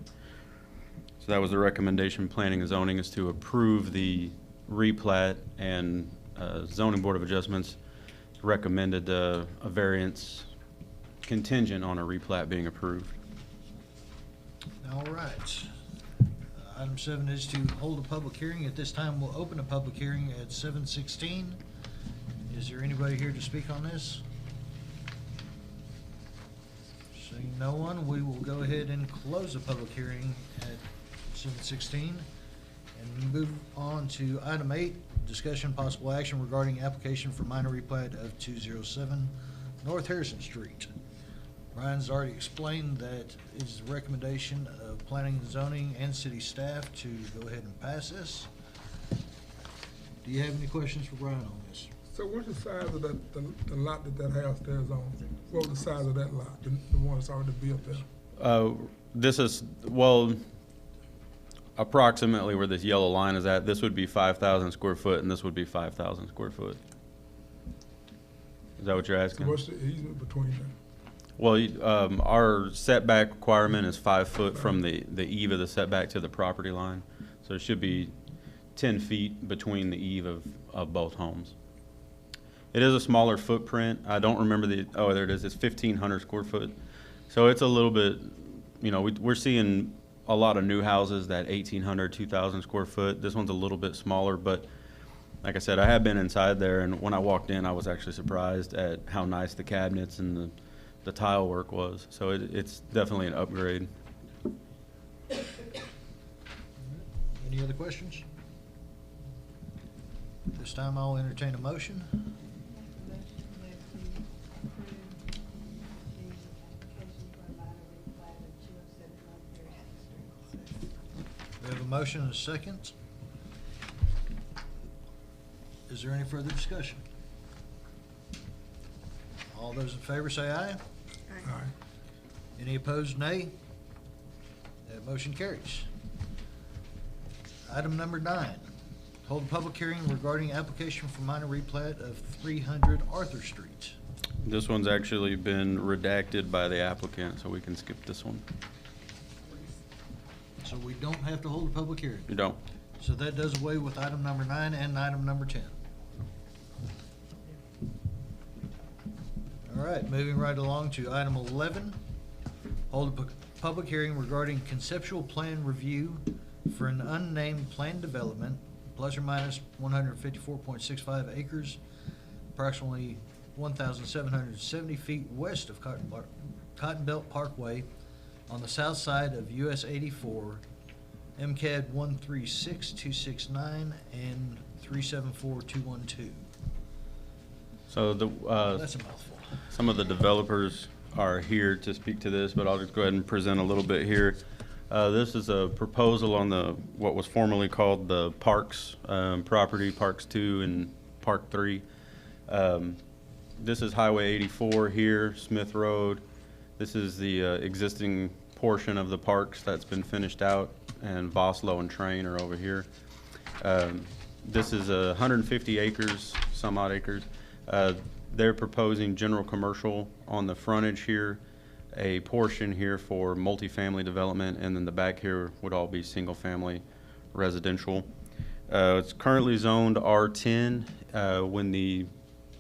So that was the recommendation. Planning and zoning is to approve the replat, and Zoning Board of Adjustments recommended a variance contingent on a replat being approved. All right. Item 7 is to hold a public hearing. At this time, we'll open a public hearing at 7:16. Is there anybody here to speak on this? Seeing no one, we will go ahead and close the public hearing at 7:16 and move on to item 8, discussion possible action regarding application for minor replat of 207 North Harrison Street. Ryan's already explained that it's the recommendation of planning and zoning and city staff to go ahead and pass this. Do you have any questions for Ryan on this? So what's the size of the lot that house there is on? What was the size of that lot, the one that's already built there? This is, well, approximately where this yellow line is at. This would be 5,000 square foot, and this would be 5,000 square foot. Is that what you're So asking? what's the easement between them? Well, our setback requirement is 5 foot from the eve of the setback to the property line. So it should be 10 feet between the eve of both homes. It is a smaller footprint. I don't remember oh, there it is. It's 1,500 square foot. So it's a little bit, we're seeing a lot of new houses that 1,800, 2,000 square foot. This one's a little bit smaller, but like I said, I have been inside there, and when I walked in, I was actually surprised at how nice the cabinets and the tile work was. So it's definitely an upgrade. Any other questions? This time I'll entertain a motion. Motion that we approve the application for a minor replat of 207 North Harrison Street. We have a motion and a second. Is there any further discussion? All those in favor say aye. All right. Any opposed, nay? That motion carries. Item number 9, hold a public hearing regarding application for minor replat of 300 Arthur Street. This one's actually been redacted by the applicant, so we can skip this one. So we don't have to hold a public hearing. You don't. So that does away with item number 9 and item number 10. All right, moving right along to item 11. Hold a public hearing regarding conceptual plan review for an unnamed planned development, plus or minus 154.65 acres, approximately 1,770 feet west of Cotton Belt Parkway on the south side of US 84, MCAD 136269 and 374212. So That's a mouthful. some of the developers are here to speak to this, but I'll just go ahead and present a little bit here. This is a proposal on what was formerly called the Parks property, Parks 2 and Park 3. This is Highway 84 here, Smith Road. This is the existing portion of the parks that's been finished out, and Voslo and Train are over here. This is 150 acres, some odd acres. They're proposing general commercial on the frontage here, a portion here for multifamily development, and then the back here would all be single-family residential. It's currently zoned R10. When the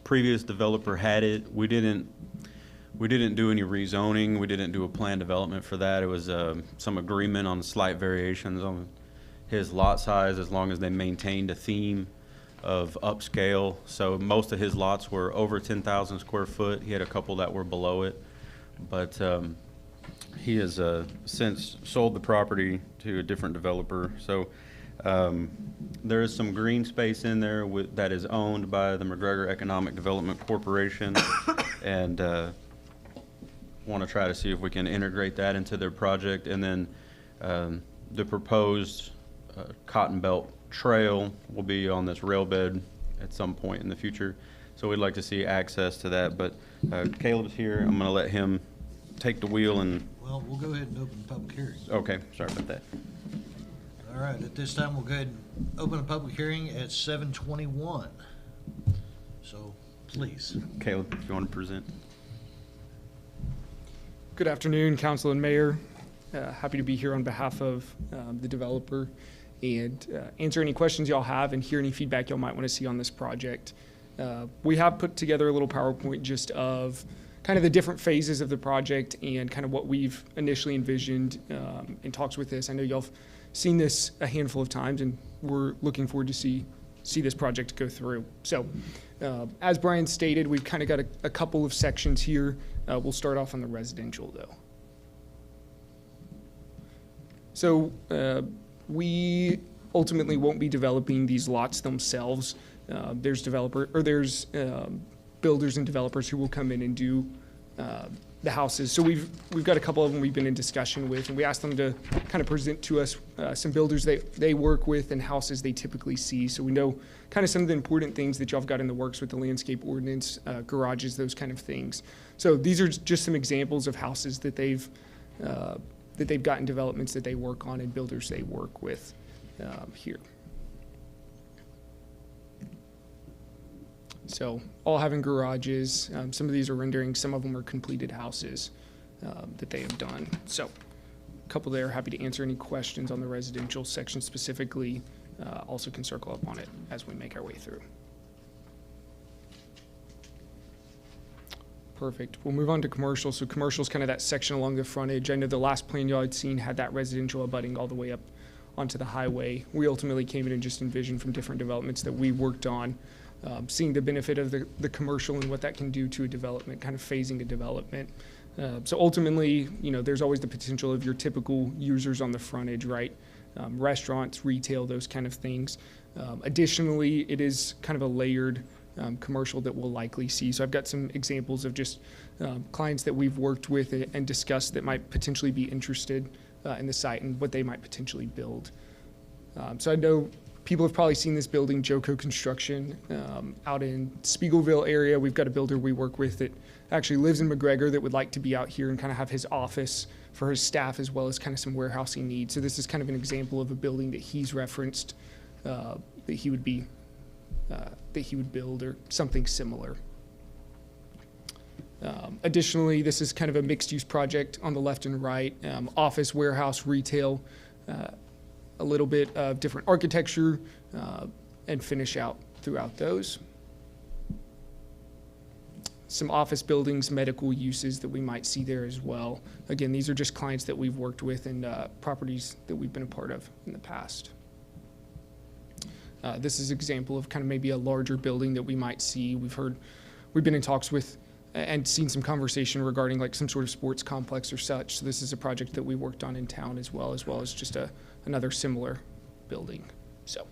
previous developer had it, we didn't do any rezoning. We didn't do a plan development for that. It was some agreement on slight variations on his lot size, as long as they maintained a theme of upscale. So most of his lots were over 10,000 square foot. He had a couple that were below it, but he has since sold the property to a different developer. So there is some green space in there that is owned by the McGregor Economic Development Corporation, and want to try to see if we can integrate that into their project. And then the proposed Cotton Belt Trail will be on this rail bed at some point in the future. So we'd like to see access to that, but Caleb's here. I'm going to let him take the wheel and... Well, we'll go ahead and open the public hearing. Okay, sorry about that. All right, at this time, we'll go ahead and open the public hearing at 7:21. So, please. Caleb, if you want to present. Good afternoon, Council and Mayor. Happy to be here on behalf of the developer and answer any questions y'all have and hear any feedback y'all might want to see on this project. We have put together a little PowerPoint just of kind of the different phases of the project and kind of what we've initially envisioned in talks with this. I know y'all have seen this a handful of times, and we're looking forward to see this project go through. So as Brian stated, we've kind of got a couple of sections here. We'll start off on the residential though. So we ultimately won't be developing these lots themselves. There's builders and developers who will come in and do the houses. So we've got a couple of them we've been in discussion with, and we asked them to kind of present to us some builders they work with and houses they typically see. So we know kind of some of the important things that y'all have got in the works with the landscape ordinance, garages, those kind of things. So these are just some examples of houses that they've gotten, developments that they work on, and builders they work with here. So all having garages. Some of these are renderings, some of them are completed houses that they have done. So a couple there, happy to answer any questions on the residential section specifically. Also can circle up on it as we make our way through. Perfect. We'll move on to commercial. So commercial is kind of that section along the frontage. I know the last plan y'all had seen had that residential abutting all the way up onto the highway. We ultimately came in and just envisioned from different developments that we worked on, seeing the benefit of the commercial and what that can do to a development, kind of phasing a development. So ultimately, there's always the potential of your typical users on the frontage, right? Restaurants, retail, those kind of things. Additionally, it is kind of a layered commercial that we'll likely see. So I've got some examples of just clients that we've worked with and discussed that might potentially be interested in the site and what they might potentially build. So I know people have probably seen this building, Joco Construction, out in Spiegelville area. We've got a builder we work with that actually lives in McGregor that would like to be out here and kind of have his office for his staff, as well as kind of some warehousing needs. So this is kind of an example of a building that he's referenced that he would build, or something similar. Additionally, this is kind of a mixed-use project on the left and right, office, warehouse, retail, a little bit of different architecture and finish out throughout those. Some office buildings, medical uses that we might see there as well. Again, these are just clients that we've worked with and properties that we've been a part of in the past. This is an example of kind of maybe a larger building that we might see. We've been in talks with and seen some conversation regarding like some sort of sports complex or such. So this is a project that we worked on in town as well as just another similar building. So,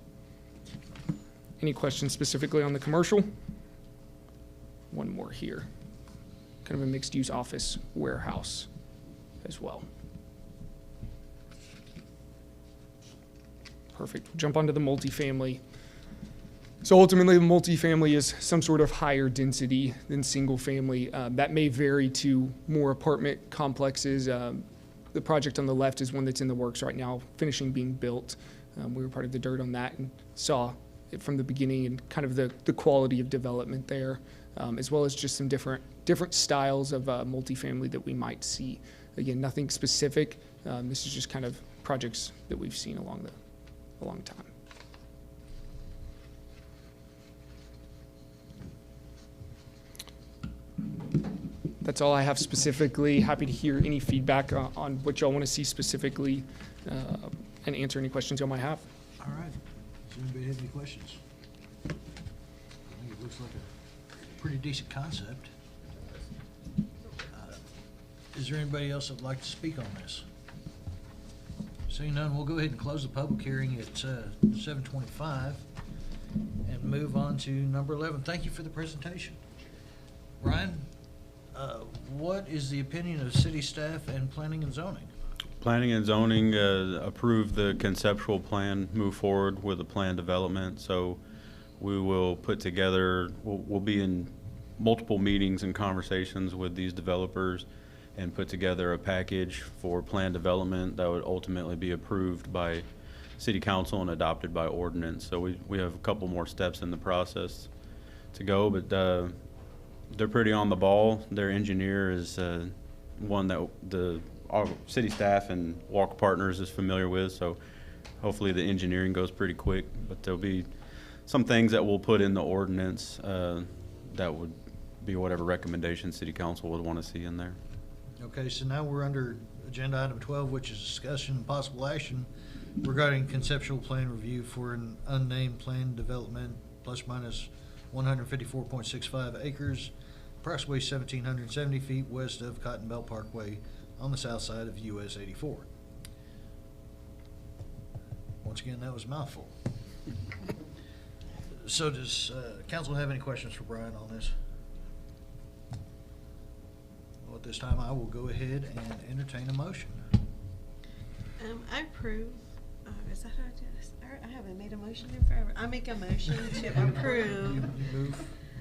any questions specifically on the commercial? One more here. Kind of a mixed-use office warehouse as well. Perfect. We'll jump onto the multifamily. So ultimately, the multifamily is some sort of higher density than single family. That may vary to more apartment complexes. The project on the left is one that's in the works right now, finishing being built. We were part of the dirt on that and saw it from the beginning and kind of the quality of development there, as well as just some different styles of multifamily that we might see. Again, nothing specific. This is just kind of projects that we've seen a long time. That's all I have specifically. Happy to hear any feedback on what y'all want to see specifically and answer any questions y'all might have. All right. Does anybody have any questions? I think it looks like a pretty decent concept. Is there anybody else that'd like to speak on this? Seeing none, we'll go ahead and close the public hearing at 7:25 and move on to number 11. Thank you for the presentation. Ryan, what is the opinion of city staff and planning and zoning? Planning and zoning approved the conceptual plan, move forward with the plan development. So we will put together, we'll be in multiple meetings and conversations with these developers and put together a package for plan development that would ultimately be approved by city council and adopted by ordinance. So we have a couple more steps in the process to go, but they're pretty on the ball. Their engineer is one that our city staff and Walker Partners is familiar with, so hopefully the engineering goes pretty quick. But there'll be some things that we'll put in the ordinance that would be whatever recommendation city council would want to see in there. Okay, so now we're under agenda item 12, which is discussion and possible action regarding conceptual plan review for an unnamed plan development plus minus 154.65 acres, approximately 1,770 feet west of Cotton Belt Parkway on the south side of US 84. Once again, that was a mouthful. So does council have any questions for Brian on this? Well, at this time, I will go ahead and entertain a motion. I approve. Is that how I do this? I haven't made a motion in forever. I make a motion to approve You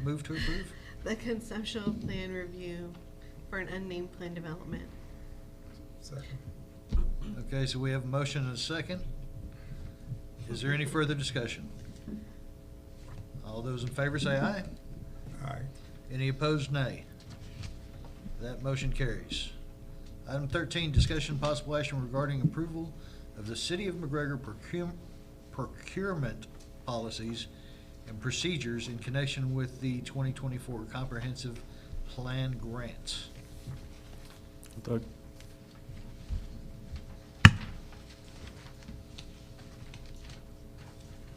move to approve? the conceptual plan review for an unnamed plan development. Second. Okay, so we have a motion and a second. Is there any further discussion? All those in favor say aye. Aye. Any opposed, nay. That motion carries. Item 13, discussion and possible action regarding approval of the City of McGregor procurement policies and procedures in connection with the 2024 Comprehensive Plan grants. Doug?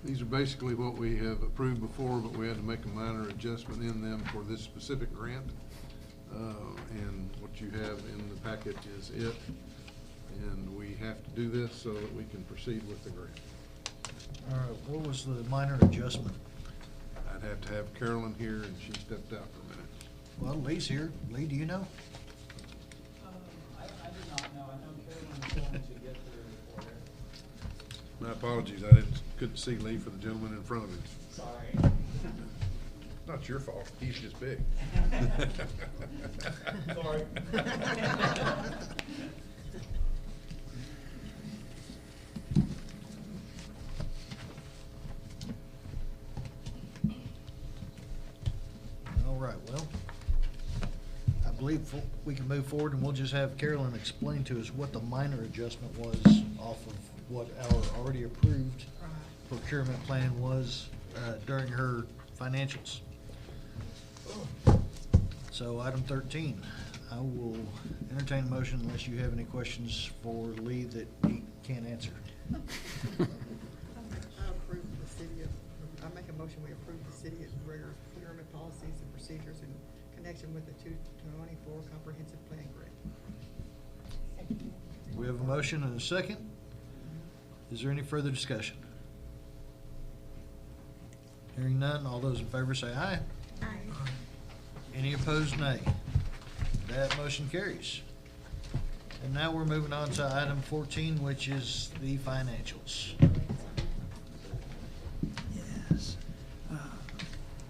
These are basically what we have approved before, but we had to make a minor adjustment in them for this specific grant. And what you have in the package is it. And we have to do this so that we can proceed with the grant. All right, what was the minor adjustment? I'd have to have Carolyn here, and she stepped out for a minute. Well, Lee's here. Lee, do you know? I do not know. I know Carolyn was going to get the report. My apologies, couldn't see Lee for the gentleman in front of him. Sorry. Not your fault, he's just big. Sorry. All right, well, I believe we can move forward and we'll just have Carolyn explain to us what the minor adjustment was off of what our already approved procurement plan was during her financials. So item 13, I will entertain a motion unless you have any questions for Lee that he can't answer. I approve the city of procurement policies and procedures in connection with the 2024 comprehensive plan grant. We have a motion and a second. Is there any further discussion? Hearing none, all those in favor say aye. Aye. Any opposed, nay. That motion carries. And now we're moving on to item 14, which is the financials. Yes.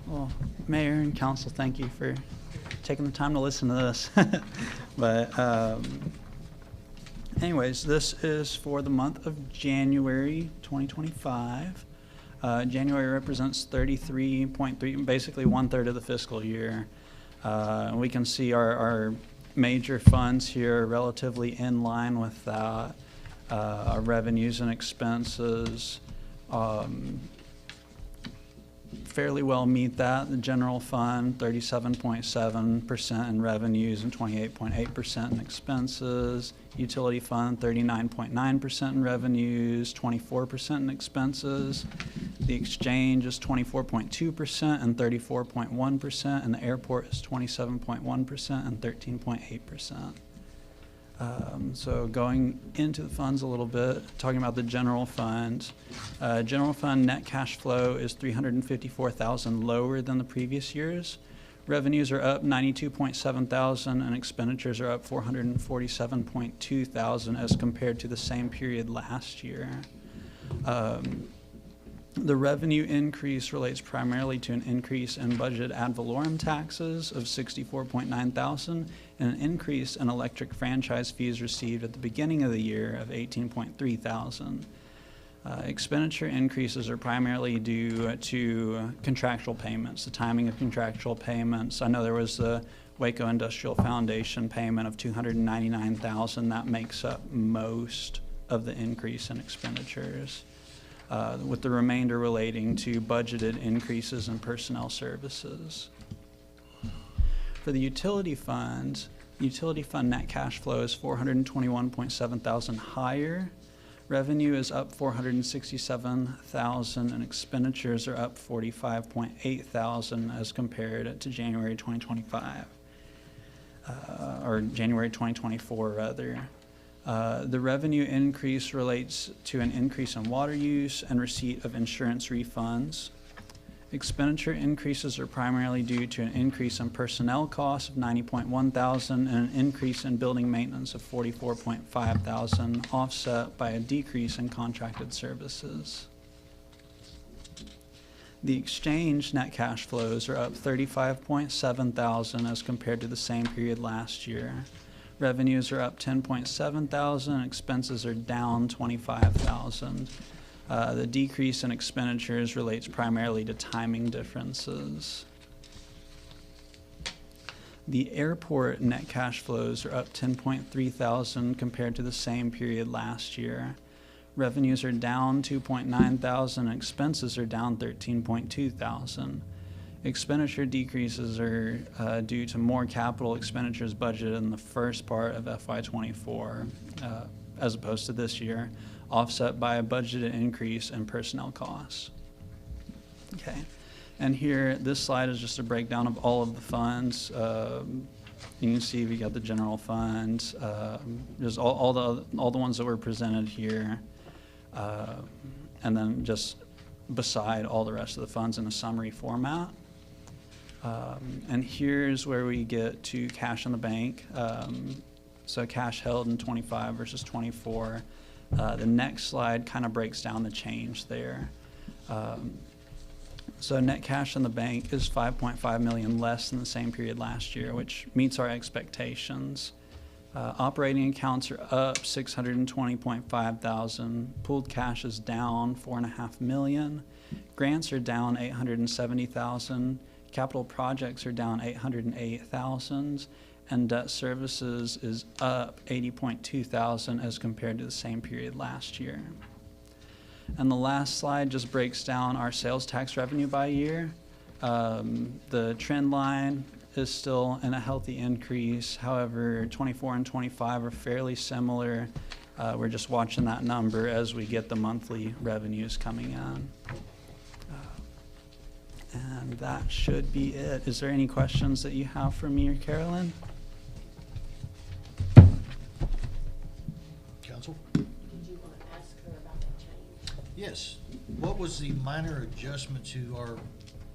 Well, Mayor and Council, thank you for taking the time to listen to this. But anyways, this is for the month of January 2025. January represents 33.3, basically 1/3 of the fiscal year. We can see our major funds here are relatively in line with that. Our revenues and expenses fairly well meet that. The general fund, 37.7% in revenues and 28.8% in expenses. Utility fund, 39.9% in revenues, 24% in expenses. The exchange is 24.2% and 34.1%, and the airport is 27.1% and 13.8%. So going into the funds a little bit, talking about the general fund. General fund net cash flow is $354,000 lower than the previous years. Revenues are up $92,700 and expenditures are up $447,200 as compared to the same period last year. The revenue increase relates primarily to an increase in budget ad valorem taxes of $64,900 and an increase in electric franchise fees received at the beginning of the year of $18,300. Expenditure increases are primarily due to contractual payments, the timing of contractual payments. I know there was the Waco Industrial Foundation payment of $299,000. That makes up most of the increase in expenditures, with the remainder relating to budgeted increases in personnel services. For the utility fund net cash flow is $421,700 higher. Revenue is up $467,000 and expenditures are up $45,800 as compared to January 2025, or January 2024 rather. The revenue increase relates to an increase in water use and receipt of insurance refunds. Expenditure increases are primarily due to an increase in personnel costs of $90,100 and an increase in building maintenance of $44,500, offset by a decrease in contracted services. The exchange net cash flows are up $35,700 as compared to the same period last year. Revenues are up $10,700 and expenses are down $25,000. The decrease in expenditures relates primarily to timing differences. The airport net cash flows are up $10,300 compared to the same period last year. Revenues are down $2,900 and expenses are down $13,200. Expenditure decreases are due to more capital expenditures budgeted in the first part of FY24 as opposed to this year, offset by a budgeted increase in personnel costs. Okay, and here, this slide is just a breakdown of all of the funds. You can see we got the general fund, just all the ones that were presented here, and then just beside all the rest of the funds in a summary format. And here's where we get to cash in the bank. So cash held in 25 versus 24. The next slide kind of breaks down the change there. So net cash in the bank is $5.5 million less than the same period last year, which meets our expectations. Operating accounts are up $620,500. Pooled cash is down $4.5 million. Grants are down $870,000. Capital projects are down $808,000. And debt services is up $80,200 as compared to the same period last year. And the last slide just breaks down our sales tax revenue by year. The trend line is still in a healthy increase. However, 24 and 25 are fairly similar. We're just watching that number as we get the monthly revenues coming in. And that should be it. Is there any questions that you have for me or Carolyn? Council? Did you want to ask her about that change? Yes. What was the minor adjustment to our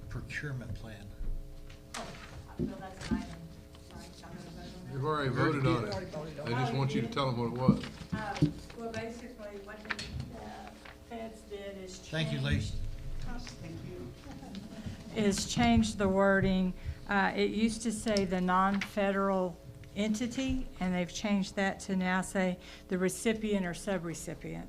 procurement plan? They've already voted on it. They just want you to tell them what it was. Well, basically, what the feds did is change. Thank you, Lee. Is change the wording. It used to say the non-federal entity, and they've changed that to now say the recipient or subrecipient.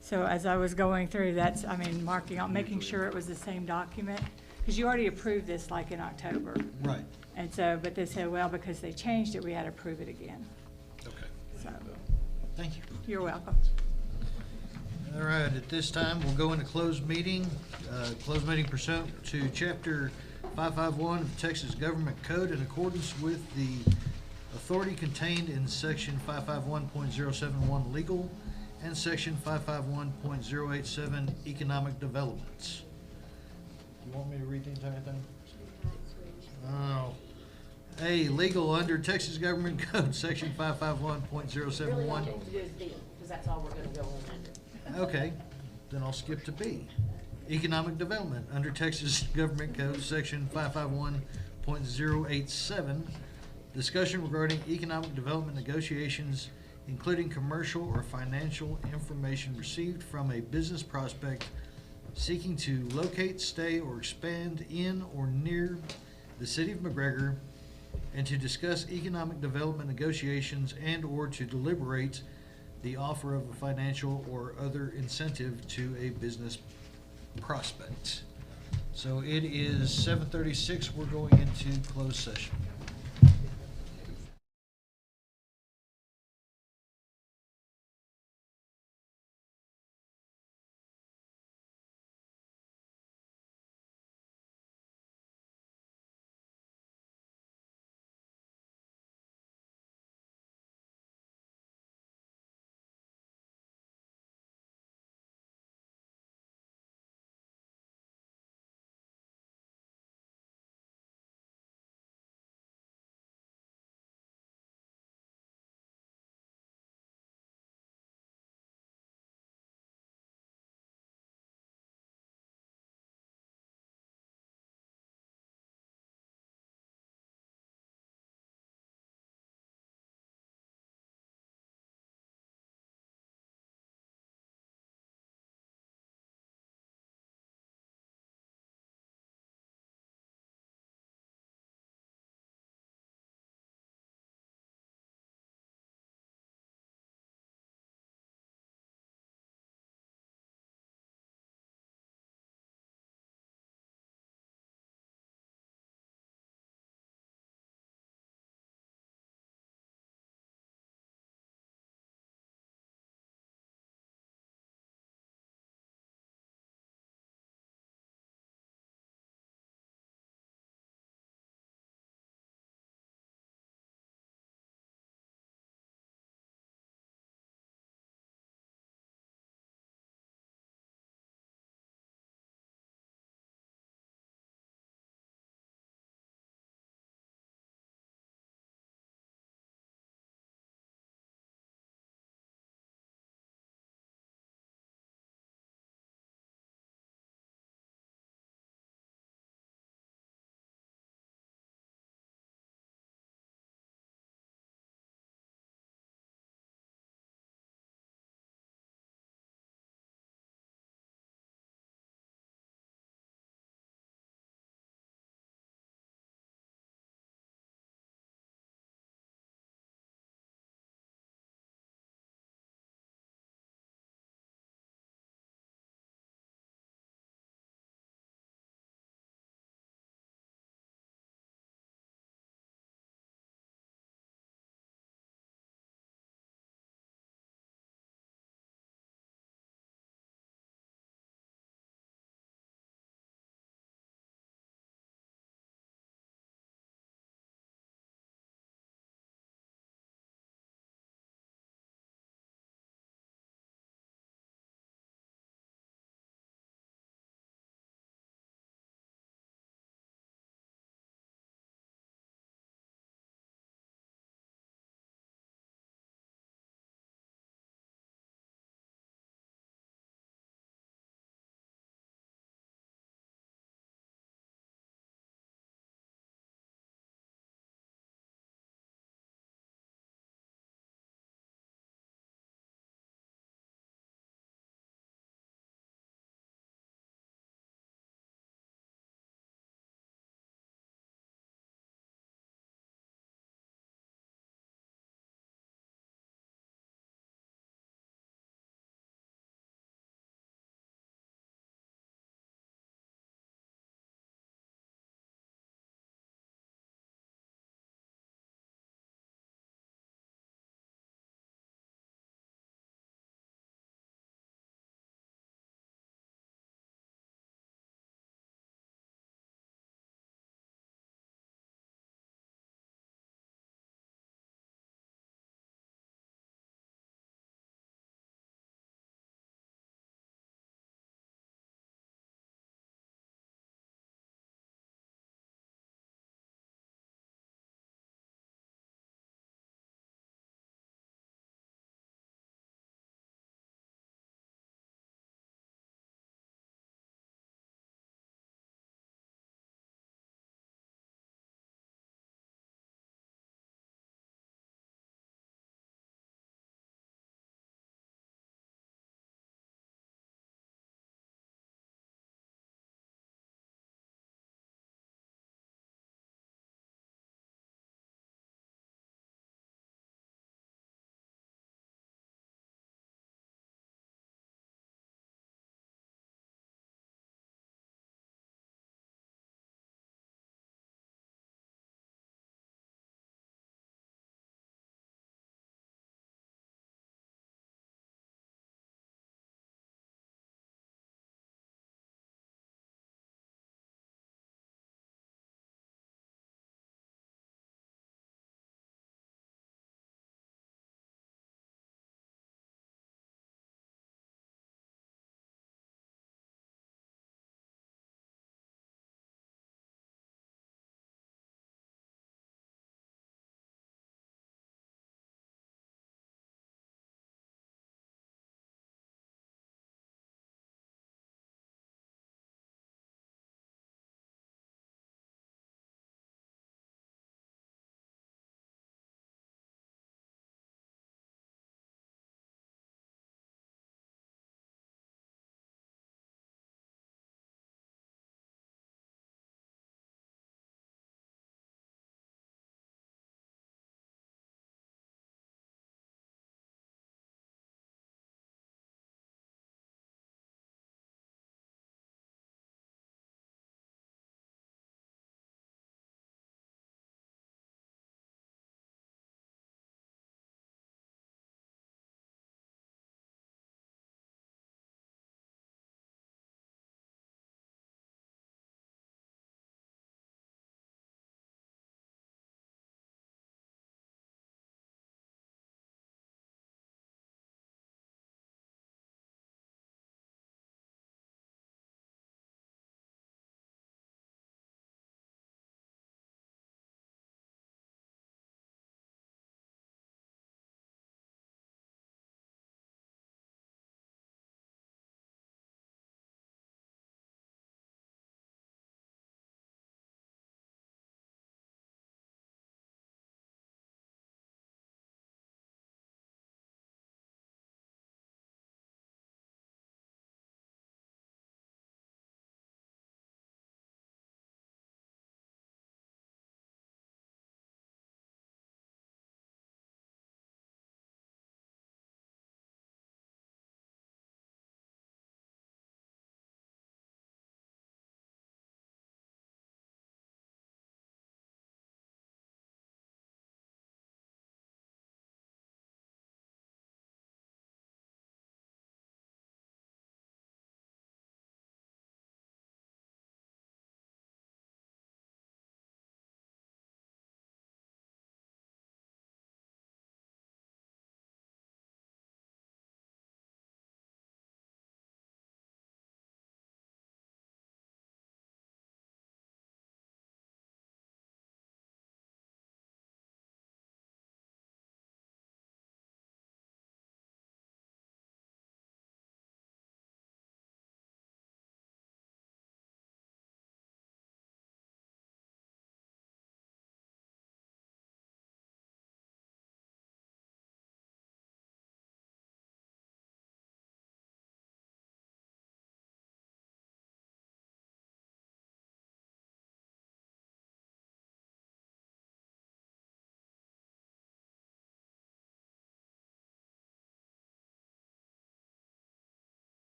So as I was going through, that's, I mean, marking out, making sure it was the same document, because you already approved this like in October. Right. And so, but they said, well, because they changed it, we had to approve it again. Okay. So, Thank you. you're welcome. All right, at this time, we'll go into closed meeting pursuant to Chapter 551 of the Texas Government Code in accordance with the authority contained in Section 551.071 Legal and Section 551.087 Economic Developments. You want me to read the entire thing? Oh. A, legal under Texas Government Code, Section 551.071. Really not to do with B, because that's all we're gonna go on under. Okay, then I'll skip to B. Economic development, under Texas Government Code, Section 551.087. Discussion regarding economic development negotiations, including commercial or financial information received from a business prospect seeking to locate, stay, or expand in or near the city of McGregor, and to discuss economic development negotiations and/or to deliberate the offer of a financial or other incentive to a business prospect. So it is 7:36. We're going into closed session.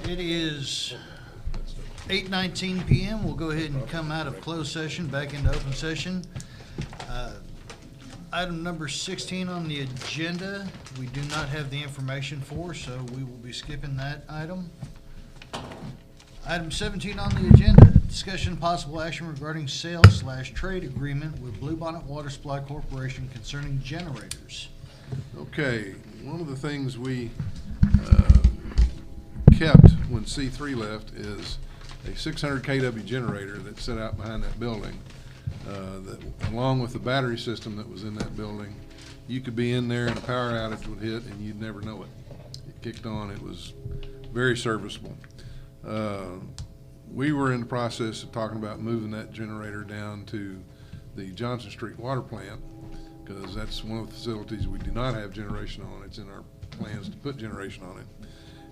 It is 8:19 PM. We'll go ahead and come out of closed session, back into open session. Item number 16 on the agenda, we do not have the information for, so we will be skipping that item. Item 17 on the agenda, discussion and possible action regarding sale/trade agreement with Bluebonnet Water Supply Corporation concerning generators. Okay, one of the things we kept when C3 left is a 600 kW generator that set out behind that building. That, along with the battery system that was in that building, you could be in there and a power outage would hit and you'd never know it. It kicked on. It was very serviceable. We were in the process of talking about moving that generator down to the Johnson Street water plant, because that's one of the facilities we do not have generation on. It's in our plans to put generation on it.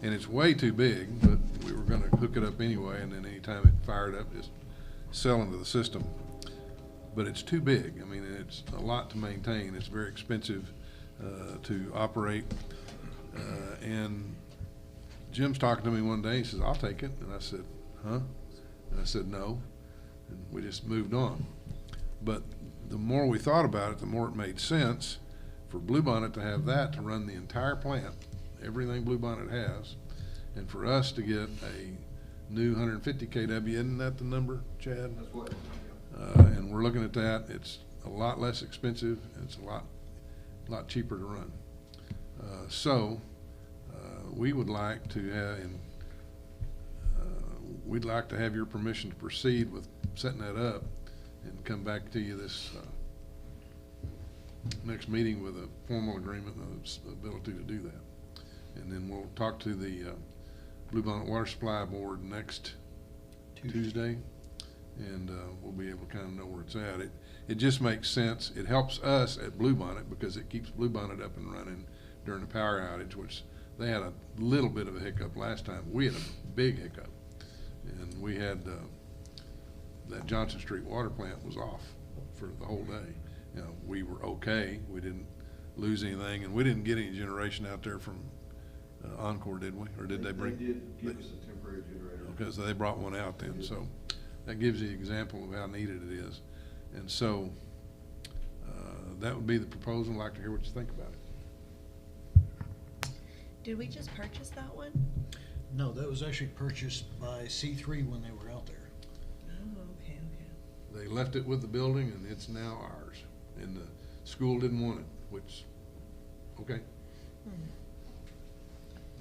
And it's way too big, but we were going to hook it up anyway, and then anytime it fired up, just sell into the system. But it's too big. I mean, it's a lot to maintain. It's very expensive to operate. And Jim's talking to me one day. He says, "I'll take it." And I said, "Huh?" And I said, "No." And we just moved on. But the more we thought about it, the more it made sense for Bluebonnet to have that to run the entire plant, everything Bluebonnet has, and for us to get a new 150 kW. Isn't that the number, Chad? That's what. And we're looking at that. It's a lot less expensive. It's a lot cheaper to run. So we would like to have, we'd like to have your permission to proceed with setting that up and come back to you this next meeting with a formal agreement of the ability to do that. And then we'll talk to the Bluebonnet Water Supply Board next Tuesday, and we'll be able to kind of know where it's at. It just makes sense. It helps us at Bluebonnet because it keeps Bluebonnet up and running during the power outage, which they had a little bit of a hiccup last time. We had a big hiccup, and we had that Johnson Street water plant was off for the whole day. You know, we were okay. We didn't lose anything, and we didn't get any generation out there from Encore, did we? Or did they bring? They did give us a temporary generator. Okay, so they brought one out then. So that gives you an example of how needed it is. And so that would be the proposal. I'd like to hear what you think about it. Did we just purchase that one? No, that was actually purchased by C3 when they were out there. Oh, okay. They left it with the building, and it's now ours. And the school didn't want it, which, okay.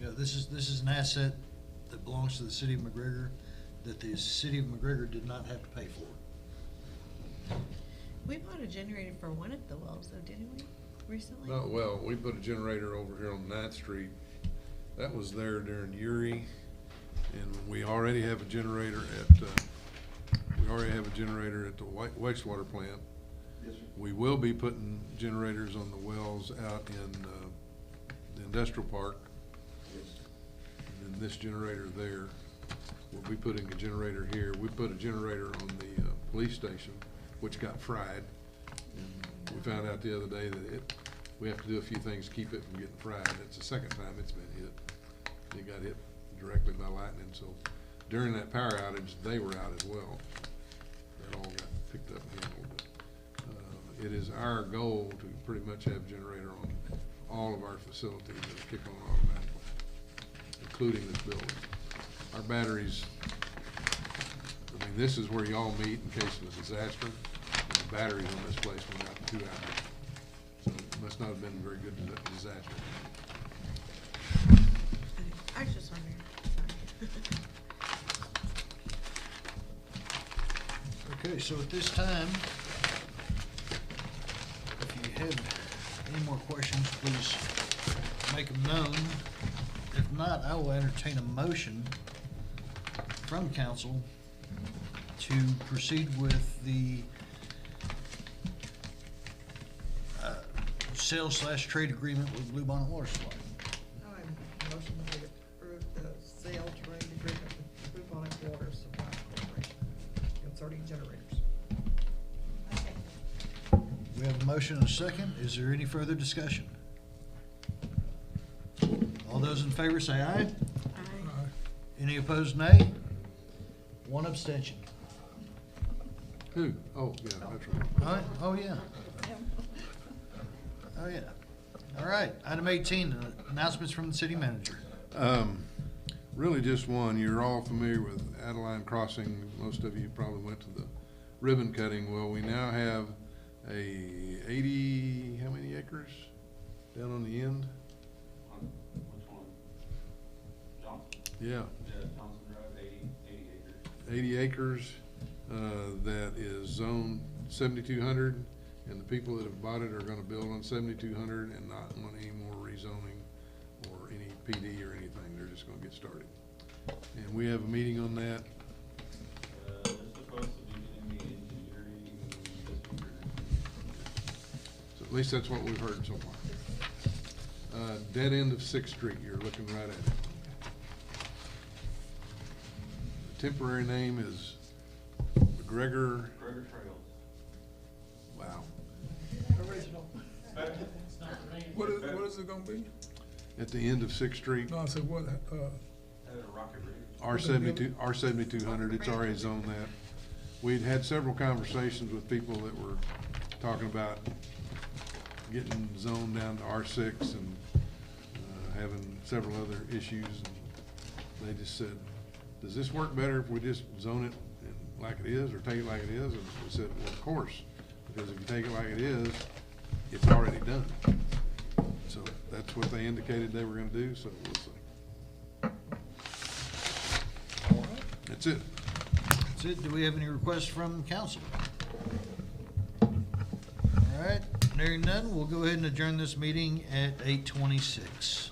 Yeah, this is an asset that belongs to the city of McGregor that the city of McGregor did not have to pay for. We bought a generator for one of the wells, though, didn't we, recently? Oh, well, we put a generator over here on 9th Street. That was there during Uri, and we already have a generator at the wastewater plant. Yes, sir. We will be putting generators on the wells out in the industrial park. Yes. And then this generator there. We'll be putting a generator here. We put a generator on the police station, which got fried. And we found out the other day that we have to do a few things to keep it from getting fried. It's the second time it's been hit. It got hit directly by lightning. So during that power outage, they were out as well. That all got picked up and handled. But it is our goal to pretty much have a generator on all of our facilities that kick on automatically, including this building. Our batteries, I mean, this is where y'all meet in case of a disaster. And the batteries on this place went out in 2 hours. So it must not have been a very good disaster. I was just wondering. Okay, so at this time, if you have any more questions, please make them known. If not, I will entertain a motion from council to proceed with the sale/trade agreement with Bluebonnet Water Supply. I motion to approve the sale trade agreement with Bluebonnet Water Supply Corporation concerning generators. We have a motion and a second. Is there any further discussion? All those in favor say aye. Aye. Any opposed, nay? One abstention. Who? Oh, yeah, that's right. All right. Oh, yeah. Oh, yeah. All right, item 18, announcements from the city manager. Really just one. You're all familiar with Adeline Crossing. Most of you probably went to the ribbon cutting. Well, we now have a 80, how many acres down on the end? Which one? Johnson? Yeah, Yeah, Johnson Drive, 80 acres. 80 acres that is zone 7,200, and the people that have bought it are going to build on 7,200 and not want any more rezoning or any PD or anything. They're just going to get started. And we have a meeting on that. They're supposed to be doing the engineering this week or next week. So at least that's what we've heard so far. Dead end of 6th Street, you're looking right at it. The temporary name is McGregor. McGregor Trails. Wow. Original. What is it gonna be? At the end of 6th Street, No, I said, what, Rocket Ridge. R7200, it's already zoned that. We'd had several conversations with people that were talking about getting zoned down to R6 and having several other issues. And they just said, does this work better if we just zone it like it is or take it like it is? And we said, well, of course, because if you take it like it is, it's already done. So that's what they indicated they were gonna do, so we'll see. That's it. That's it. Do we have any requests from council? All right, hearing none, we'll go ahead and adjourn this meeting at 8:26.